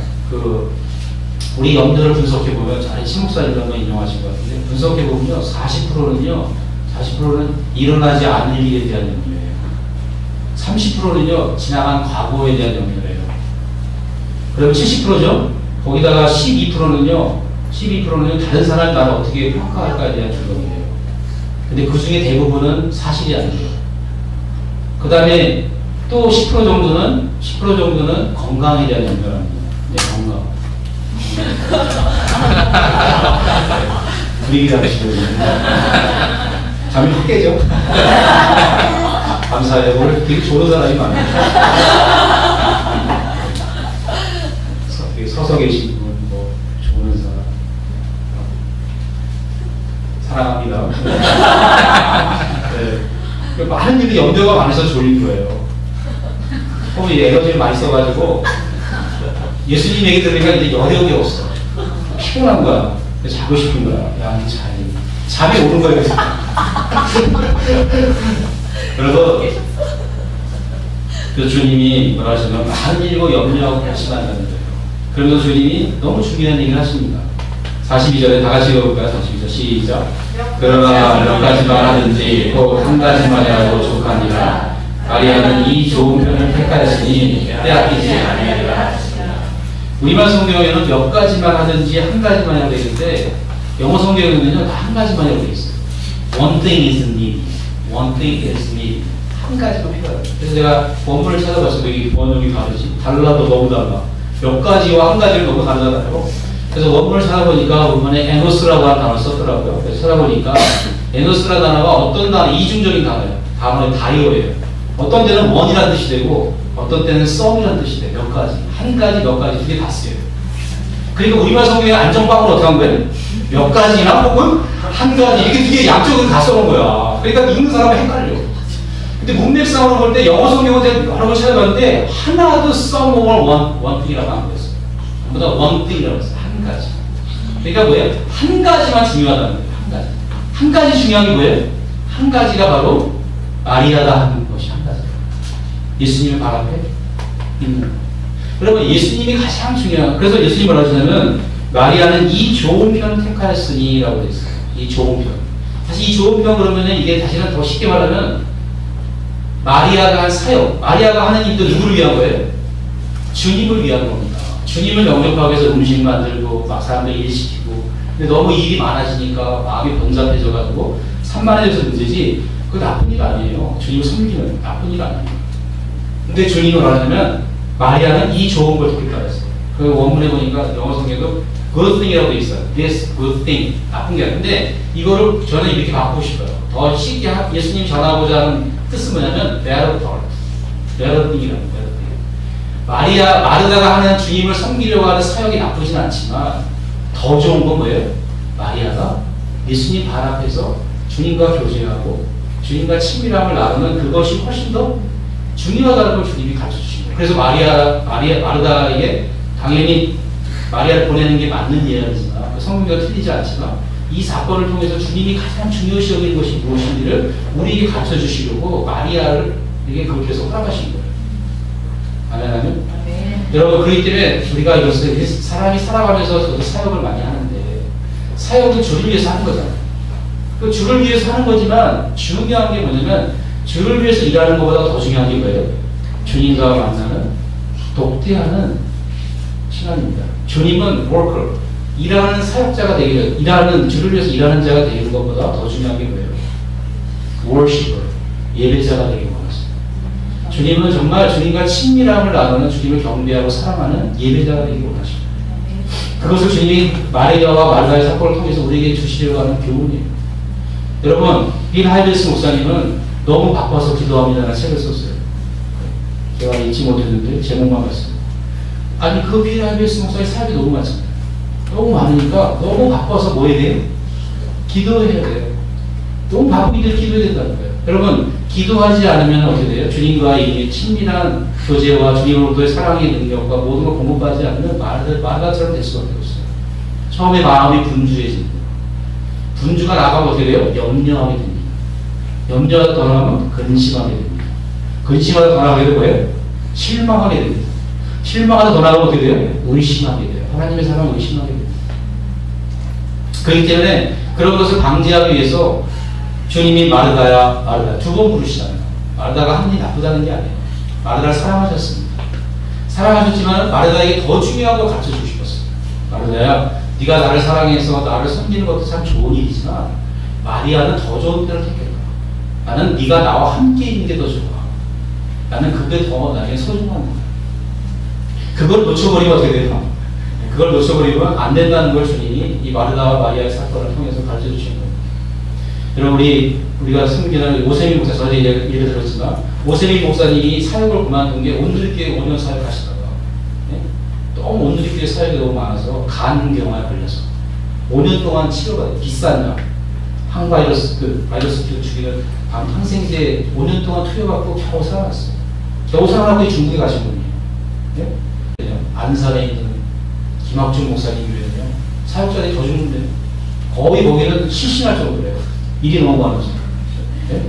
우리 염려를 분석해 보면 잘 신목사님 한번 인용하신 것 같은데 분석해 보면요 40%는 일어나지 않을 일에 대한 염려예요. 30%는요 지나간 과거에 대한 염려예요. 그럼 70%죠? 거기다가 12%는요 다른 사람이 나를 어떻게 평가할까에 대한 두려움이에요. 근데 그 중에 대부분은 사실이 아니에요. 그 다음에 또 10% 정도는 건강에 대한 염려랍니다. 네, 건강. 분위기 잡으시거든요. 잠이 확 깨죠? 감사해요. 오늘 되게 좋은 사람이 많아요. 서서 계신 분, 뭐, 좋은 사람. 사랑합니다. 네. 많은 일이 염려가 많아서 졸린 거예요. 이 에너지를 많이 써가지고, 예수님 얘기 들으니까 이제 여력이 없어. 피곤한 거야. 자고 싶은 거야. 야, 이제 자야지. 잠이 오는 거야. 그래서 그 주님이 뭐라 하시면 많은 일과 염려하고 결심한다는 거예요. 그러면서 주님이 너무 중요한 얘기를 하십니다. 42절에 다 같이 읽어볼까요? 42절 시작. 그러나 몇 가지만 하든지 꼭 한 가지만이라도 족하니라. 마리아는 이 좋은 편을 택하였으니 빼앗기지 아니하리라. 우리말 성경에는 몇 가지만 하든지 한 가지만이라고 되어 있는데 영어 성경에는요 다 한 가지만이라고 되어 있어요. One thing is needed. One thing is needed. 한 가지만 필요해요. 그래서 제가 원문을 찾아봤어요. 여기 번역이 다르지. 달라도 너무 달라. 몇 가지와 한 가지를 너무 다르잖아요. 그래서 원문을 찾아보니까 원문에 에노스라고 하는 단어를 썼더라고요. 그래서 찾아보니까 에노스라는 단어가 어떤 단어, 이중적인 단어예요. 단어의 다이어예요. 어떤 때는 원이라는 뜻이 되고 어떤 때는 썸이라는 뜻이 돼요. 몇 가지. 한 가지, 몇 가지 두 개 다 쓰여요. 그러니까 우리말 성경의 안정빵을 어떻게 한 거예요? 몇 가지나 혹은 한 가지 이렇게 두 개 양쪽을 다 써놓은 거야. 그러니까 읽는 사람은 헷갈려. 근데 문맥상으로 볼 때 영어 성경은 제가 여러 번 찾아봤는데 하나도 some or one thing이라고 안 그랬어요. 전부 다 one thing이라고 했어요. 한 가지. 그러니까 뭐예요? 한 가지만 중요하다는 거예요. 한 가지. 한 가지 중요한 게 뭐예요? 한 가지가 바로 마리아가 하는 것이 한 가지. 예수님의 발 앞에 있는 거예요. 여러분 예수님이 가장 중요한, 그래서 예수님이 뭐라고 하시냐면 마리아는 이 좋은 편을 택하였으니 라고 되어 있어요. 이 좋은 편. 사실 이 좋은 편 그러면은 이게 다시는 더 쉽게 말하면 마리아가 한 사역, 마리아가 하는 일도 누구를 위한 거예요? 주님을 위한 겁니다. 주님을 영접하기 위해서 음식 만들고 막 사람들 일시키고, 근데 너무 일이 많아지니까 마음이 번잡해져가지고 산만해져서 문제지 그거 나쁜 일 아니에요. 주님을 섬기는 나쁜 일 아니에요. 근데 주님을 말하자면 마리아는 이 좋은 걸 듣겠다 했어요. 그 원문에 보니까 영어 성경에도 good thing이라고 되어 있어요. This good thing. 나쁜 게 아니라. 근데 이거를 저는 이렇게 바꾸고 싶어요. 더 쉽게 예수님 전하고자 하는 뜻은 뭐냐면 better part. better thing이라고. better thing. 마르다가 하는 주님을 섬기려고 하는 사역이 나쁘진 않지만 더 좋은 건 뭐예요? 마리아가 예수님 발 앞에서 주님과 교제하고 주님과 친밀함을 나누는 그것이 훨씬 더 중요하다는 걸 주님이 가르쳐 주신 거예요. 그래서 마르다에게 당연히 마리아를 보내는 게 맞는 예언이지만 성경과 틀리지 않지만 이 사건을 통해서 주님이 가장 중요시 여기는 것이 무엇인지를 우리에게 가르쳐 주시려고 마리아를 이게 그렇게 해서 허락하신 거예요. 아멘, 아멘. 여러분 그렇기 때문에 우리가 이것을 사람이 살아가면서 저도 사역을 많이 하는데 사역은 주를 위해서 하는 거잖아요. 그 주를 위해서 하는 거지만 중요한 게 뭐냐면 주를 위해서 일하는 것보다 더 중요한 게 뭐예요? 주님과 만나는 독대하는 시간입니다. 주님은 worker, 일하는 사역자가 되기를, 일하는 주를 위해서 일하는 자가 되는 것보다 더 중요한 게 뭐예요? worshipper, 예배자가 되기 원하십니다. 주님은 정말 주님과 친밀함을 나누는, 주님을 경배하고 사랑하는 예배자가 되기 원하십니다. 그것을 주님이 마리아와 마르다의 사건을 통해서 우리에게 주시려고 하는 교훈이에요. 여러분, 빌 하이베스 목사님은 너무 바빠서 기도합니다라는 책을 썼어요. 제가 읽지 못했는데 제목만 봤어요. 아니 그 빌 하이베스 목사의 사역이 너무 많잖아요. 너무 많으니까 너무 바빠서 뭐 해야 돼요? 기도해야 돼요. 너무 바쁘기들 기도해야 된다는 거예요. 여러분 기도하지 않으면 어떻게 돼요? 주님과의 친밀한 교제와 주님으로부터의 사랑의 능력과 모든 걸 공급하지 않는 마르다처럼 될 수밖에 없어요. 처음에 마음이 분주해집니다. 분주가 나가면 어떻게 돼요? 염려하게 됩니다. 염려가 더 나가면 근심하게 됩니다. 근심하다 더 나가게 되면 뭐예요? 실망하게 됩니다. 실망하다 더 나가면 어떻게 돼요? 의심하게 돼요. 하나님의 사랑을 의심하게 됩니다. 그렇기 때문에 그런 것을 방지하기 위해서 주님이 마르다야, 마르다 두 번 부르시잖아요. 마르다가 한 일이 나쁘다는 게 아니에요. 마르다를 사랑하셨습니다. 사랑하셨지만 마르다에게 더 중요한 걸 가르쳐 주고 싶었어요. 마르다야, 네가 나를 사랑해서 나를 섬기는 것도 참 좋은 일이지만 마리아는 더 좋은 때를 택했다. 나는 네가 나와 함께 있는 게 더 좋아. 나는 그게 더 나에게 소중한 거야. 그걸 놓쳐버리면 어떻게 돼요? 그걸 놓쳐버리면 안 된다는 걸 주님이 이 마르다와 마리아의 사건을 통해서 가르쳐 주신 거예요. 여러분 우리가 섬기는 오세미 목사, 전에 예를 들었지만 오세미 목사님이 사역을 그만둔 게 온누리교회 5년 사역하시다가 너무 온누리교회 사역이 너무 많아서 간경화에 걸려서 5년 동안 치료가 돼요. 비싼 약, 항바이러스 바이러스 죽이는 항생제 5년 동안 투여받고 겨우 살아났어요. 겨우 살아나고 중국에 가신 분이에요. 네? 안산에 있는 김학중 목사님 교회는요, 사역자들이 더 죽는데 거의 거기는 실신할 정도래요. 일이 너무 많아서. 네?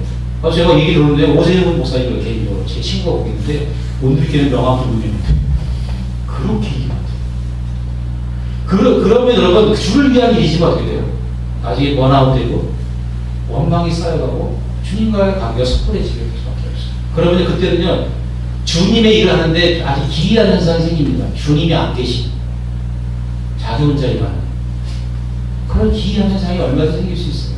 제가 얘기 들었는데 오세훈 목사님 개인적으로 제 친구가 거기 있는데 오늘께는 명함도 보냈는데 그렇게 일이 많대요. 그러면 여러분 주를 위한 일이지만 어떻게 돼요? 나중에 번아웃되고 원망이 쌓여가고 주님과의 관계가 섣불해지게 될 수밖에 없어요. 그러면 그때는요, 주님의 일을 하는데 아주 기이한 현상이 생깁니다. 주님이 안 계시고 자기 혼자 일하는 그런 기이한 현상이 얼마든지 생길 수 있어요.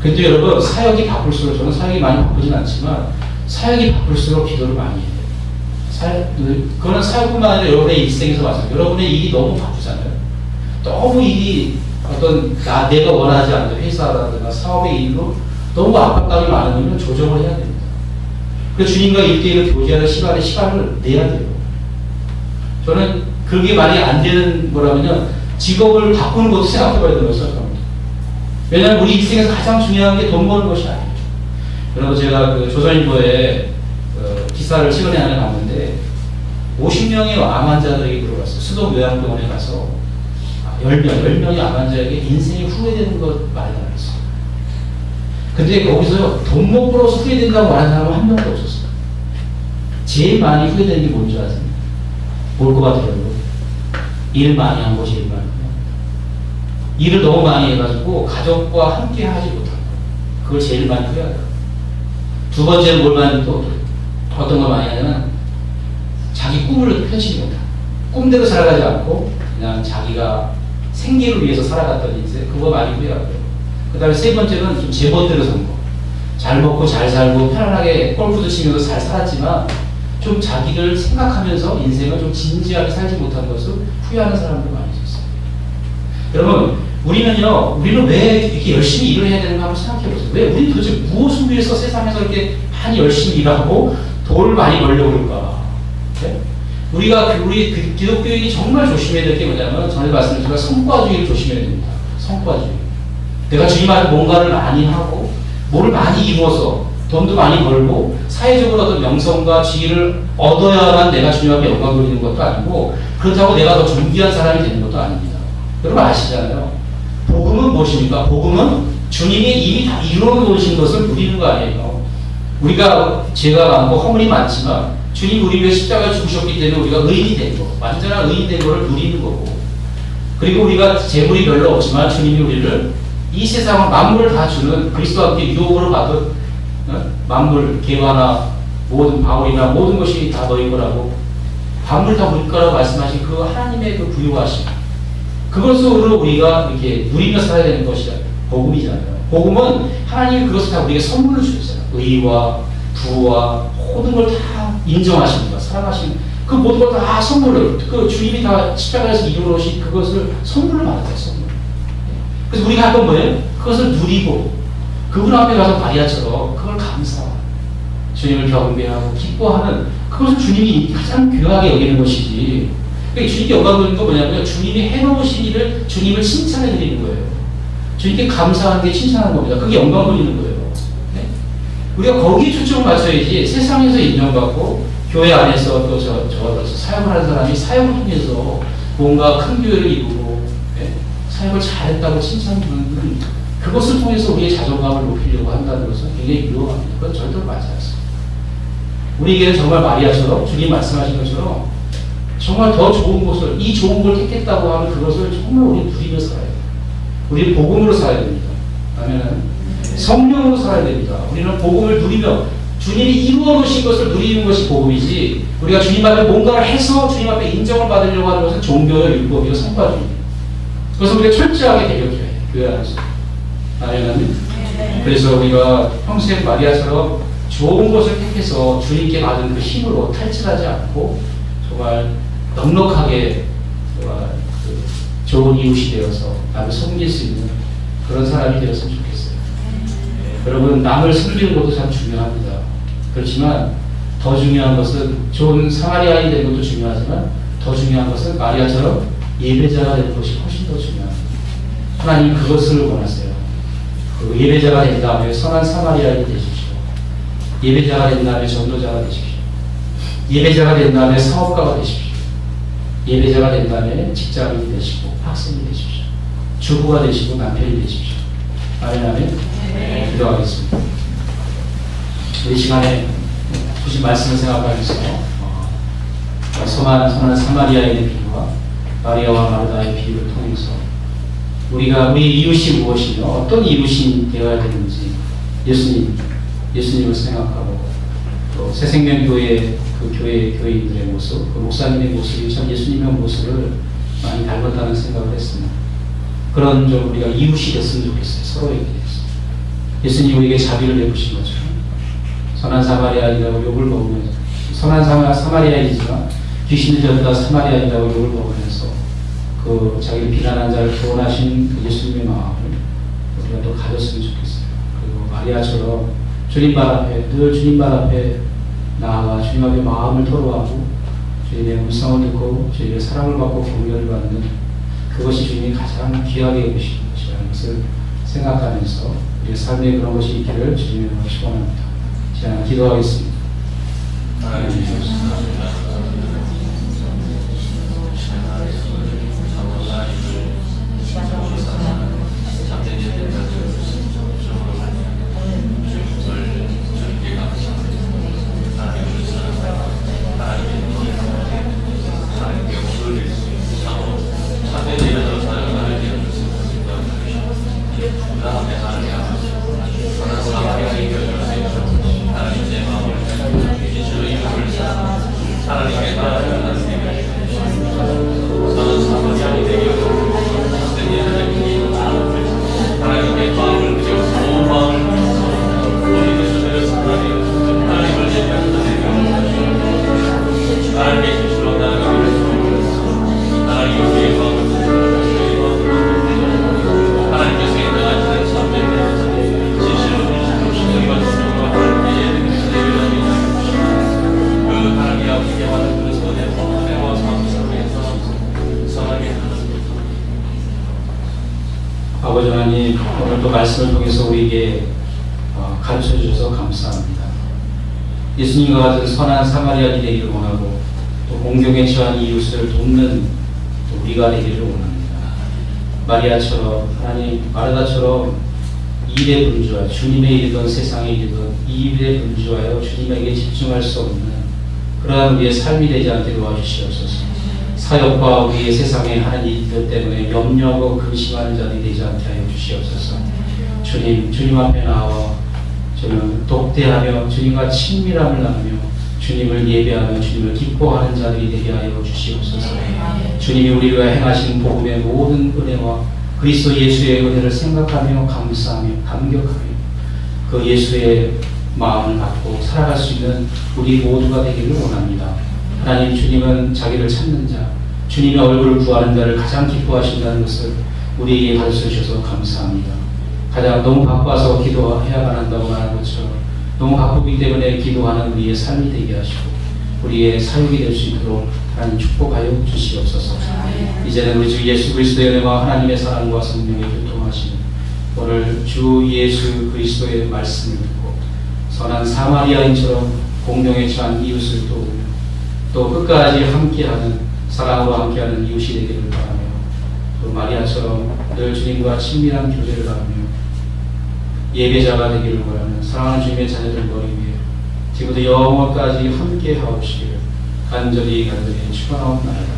그런데 여러분, 사역이 바쁠수록, 저는 사역이 많이 바쁘진 않지만 사역이 바쁠수록 기도를 많이 해요. 그거는 사역뿐만 아니라 여러분의 일생에서 마찬가지예요. 여러분의 일이 너무 바쁘잖아요. 너무 일이 내가 원하지 않는 회사라든가 사업의 일로 너무 압박감이 많으면 조정을 해야 됩니다. 그 주님과 1대1로 교제하는 시간을 내야 돼요. 저는 그게 말이 안 되는 거라면요, 직업을 바꾸는 것도 생각해봐야 된다고 생각합니다. 왜냐하면 우리 인생에서 가장 중요한 게 돈 버는 것이 아니에요. 여러분, 제가 그 조선일보에 기사를 최근에 하나 봤는데 50명의 암 환자들에게 물어봤어요. 수도 요양병원에 가서 10명의 암 환자에게 인생이 후회되는 것 말이 나왔어요. 근데 거기서 돈 못 벌어서 후회된다고 말하는 사람은 한 명도 없었어요. 제일 많이 후회되는 게 뭔지 아세요? 뭘 것 같아요? 일 많이 한 거 제일 많이. 일을 너무 많이 해가지고 가족과 함께 하지 못한 거. 그걸 제일 많이 후회하더라고요. 두 번째는 뭘 많이 또 어떤 걸 많이 하냐면 자기 꿈을 펼치지 못한 꿈대로 살아가지 않고 그냥 자기가 생계를 위해서 살아갔던 인생, 그거 많이 후회하고요. 그 다음에 세 번째는 좀 제멋대로 산 거. 잘 먹고 잘 살고 편안하게 골프도 치면서 잘 살았지만 좀 자기를 생각하면서 인생을 좀 진지하게 살지 못한 것을 후회하는 사람들 많이 있었어요. 여러분, 우리는 왜 이렇게 열심히 일을 해야 되는가 한번 생각해 보세요. 왜 우리 도대체 무엇을 위해서 세상에서 이렇게 많이 열심히 일하고 돈을 많이 벌려고 그럴까? 네? 우리 기독교인이 정말 조심해야 될 게 뭐냐면, 전에 말씀드렸지만 성과주의를 조심해야 됩니다. 성과주의. 내가 주님 앞에 뭔가를 많이 하고, 뭐를 많이 이루어서, 돈도 많이 벌고, 사회적으로 어떤 명성과 지위를 얻어야만 내가 주님 앞에 영광 돌리는 것도 아니고, 그렇다고 내가 더 존귀한 사람이 되는 것도 아닙니다. 여러분 아시잖아요. 복음은 무엇입니까? 복음은 주님이 이미 다 이루어 놓으신 것을 누리는 거 아니에요. 우리가 죄가 많고 허물이 많지만, 주님 우리 위해 십자가에 죽으셨기 때문에 우리가 의인이 된 거, 완전한 의인 된 거를 누리는 거고, 그리고 우리가 재물이 별로 없지만 주님이 우리를 이 세상을 만물을 다 주는 그리스도와 함께 유혹으로 받은 만물, 개화나 모든 바울이나 모든 것이 다 너희 거라고, 만물 다 우리 거라고 말씀하신 그 하나님의 그 부유하심, 그것으로 우리가 이렇게 누리며 살아야 되는 것이 복음이잖아요. 복음은 하나님이 그것을 다 우리에게 선물로 주셨어요. 의와 부와 모든 걸 다 인정하십니다. 사랑하시는 그 모든 걸 다 선물로, 그 주님이 다 십자가에서 이루어놓으신 그것을 선물로 받았어요. 선물. 그래서 우리가 할 건 뭐예요? 그것을 누리고 그분 앞에 가서 마리아처럼 그걸 감사하고 주님을 경배하고 기뻐하는, 그것을 주님이 가장 귀하게 여기는 것이지. 그러니까 주님께 영광 돌리는 건 뭐냐면 주님이 해놓으신 일을 주님을 칭찬해 드리는 거예요. 주님께 감사하는 게 칭찬하는 겁니다. 그게 영광 돌리는 거예요. 네? 우리가 거기에 초점을 맞춰야지, 세상에서 인정받고 교회 안에서 또 사역을 하는 사람이 사역을 통해서 뭔가 큰 교회를 이루고, 네? 사역을 잘했다고 칭찬받는 그것을 통해서 우리의 자존감을 높이려고 한다는 것은 굉장히 유용합니다. 그건 절대로 맞지 않습니다. 우리에게는 정말 마리아처럼 주님 말씀하신 것처럼 정말 더 좋은 곳을, 이 좋은 걸 택했다고 하면 그것을 정말 우리 누리며 살아야 돼요. 우리는 복음으로 살아야 됩니다. 아멘. 성령으로 살아야 됩니다. 우리는 복음을 누리며 주님이 이루어 놓으신 것을 누리는 것이 복음이지, 우리가 주님 앞에 뭔가를 해서 주님 앞에 인정을 받으려고 하는 것은 종교요, 율법이요, 성과주의입니다. 그래서 우리가 철저하게 대격해야 해요. 교회 안에서. 아멘. 그래서 우리가 평생 마리아처럼 좋은 것을 택해서 주님께 받은 그 힘으로 탈출하지 않고 정말 넉넉하게 좋은 이웃이 되어서 남을 섬길 수 있는 그런 사람이 되었으면 좋겠어요. 여러분, 남을 섬기는 것도 참 중요합니다. 그렇지만 더 중요한 것은, 좋은 사마리아인이 되는 것도 중요하지만 더 중요한 것은 마리아처럼 예배자가 되는 것이 훨씬 더 중요합니다. 하나님 그것을 원하세요. 그 예배자가 된 다음에 선한 사마리아인이 되십시오. 예배자가 된 다음에 전도자가 되십시오. 예배자가 된 다음에 사업가가 되십시오. 예배자가 된 다음에 직장인이 되시고 학생이 되십시오. 주부가 되시고 남편이 되십시오. 아멘, 아멘. 네. 기도하겠습니다. 이 시간에 주신 말씀을 생각하면서 선한 사마리아인의 비유와 마리아와 마르다의 비유를 통해서 우리 이웃이 무엇이며 어떤 이웃이 되어야 되는지 예수님을 생각하고 또 새생명교회 그 교인들의 모습, 그 목사님의 모습이 참 예수님의 모습을 많이 닮았다는 생각을 했습니다. 그런 좀 우리가 이웃이 됐으면 좋겠어요. 서로에게 대해서. 예수님 우리에게 자비를 베푸신 것처럼 선한 사마리아인이라고 욕을 먹으면서 선한 사마리아인이지만 귀신을 들었다 사마리아인이라고 욕을 먹으면서 그 자기를 비난한 자를 구원하신 그 예수님의 마음을 우리가 또 가졌으면 좋겠어요. 그리고 마리아처럼 주님 발 앞에 늘 주님 발 앞에 나아가 주님 앞에 마음을 토로하고 주님의 음성을 듣고 주님의 사랑을 받고 공유를 받는 그것이 주님이 가장 귀하게 여기시는 것이라는 것을 생각하면서 우리의 삶에 그런 것이 있기를 주님의 이름으로 축원합니다. 제가 기도하겠습니다. 아버지 하나님, 오늘 또 말씀을 통해서 우리에게 가르쳐 주셔서 감사합니다. 예수님과 같은 선한 사마리아인이 되기를 원하고 또 공경에 처한 이웃을 돕는 우리가 되기를 원합니다. 마리아처럼 하나님, 마르다처럼 일에 분주하여 주님의 일이든 세상의 일이든 이 일에 분주하여 주님에게 집중할 수 없는 그러한 우리의 삶이 되지 않게 도와주시옵소서. 사역과 우리의 세상의 하는 일들 때문에 염려하고 근심하는 자들이 되지 않게 하여 주시옵소서. 주님 앞에 나와 저는 독대하며 주님과 친밀함을 나누며 주님을 예배하며 주님을 기뻐하는 자들이 되게 하여 주시옵소서. 주님이 우리가 행하신 복음의 모든 은혜와 그리스도 예수의 은혜를 생각하며 감사하며 감격하며 그 예수의 마음을 갖고 살아갈 수 있는 우리 모두가 되기를 원합니다. 하나님, 주님은 자기를 찾는 자, 주님의 얼굴을 구하는 자를 가장 기뻐하신다는 것을 우리에게 가르쳐 주셔서 감사합니다. 가장 너무 바빠서 기도해야만 한다고 말한 것처럼 너무 바쁘기 때문에 기도하는 우리의 삶이 되게 하시고 우리의 사역이 될 수 있도록 하나님 축복하여 주시옵소서. 이제는 우리 주 예수 그리스도의 은혜와 하나님의 사랑과 성령의 교통하시는 오늘 주 예수 그리스도의 말씀을 듣고 선한 사마리아인처럼 공경에 처한 이웃을 도우며 또 끝까지 함께하는 사랑으로 함께하는 이웃이 되기를 바라며 또 마리아처럼 늘 주님과 친밀한 교제를 하며 예배자가 되기를 원하는 사랑하는 주님의 자녀들 머리 위에 지금부터 영원까지 함께하옵시기를 간절히 축원하옵나이다.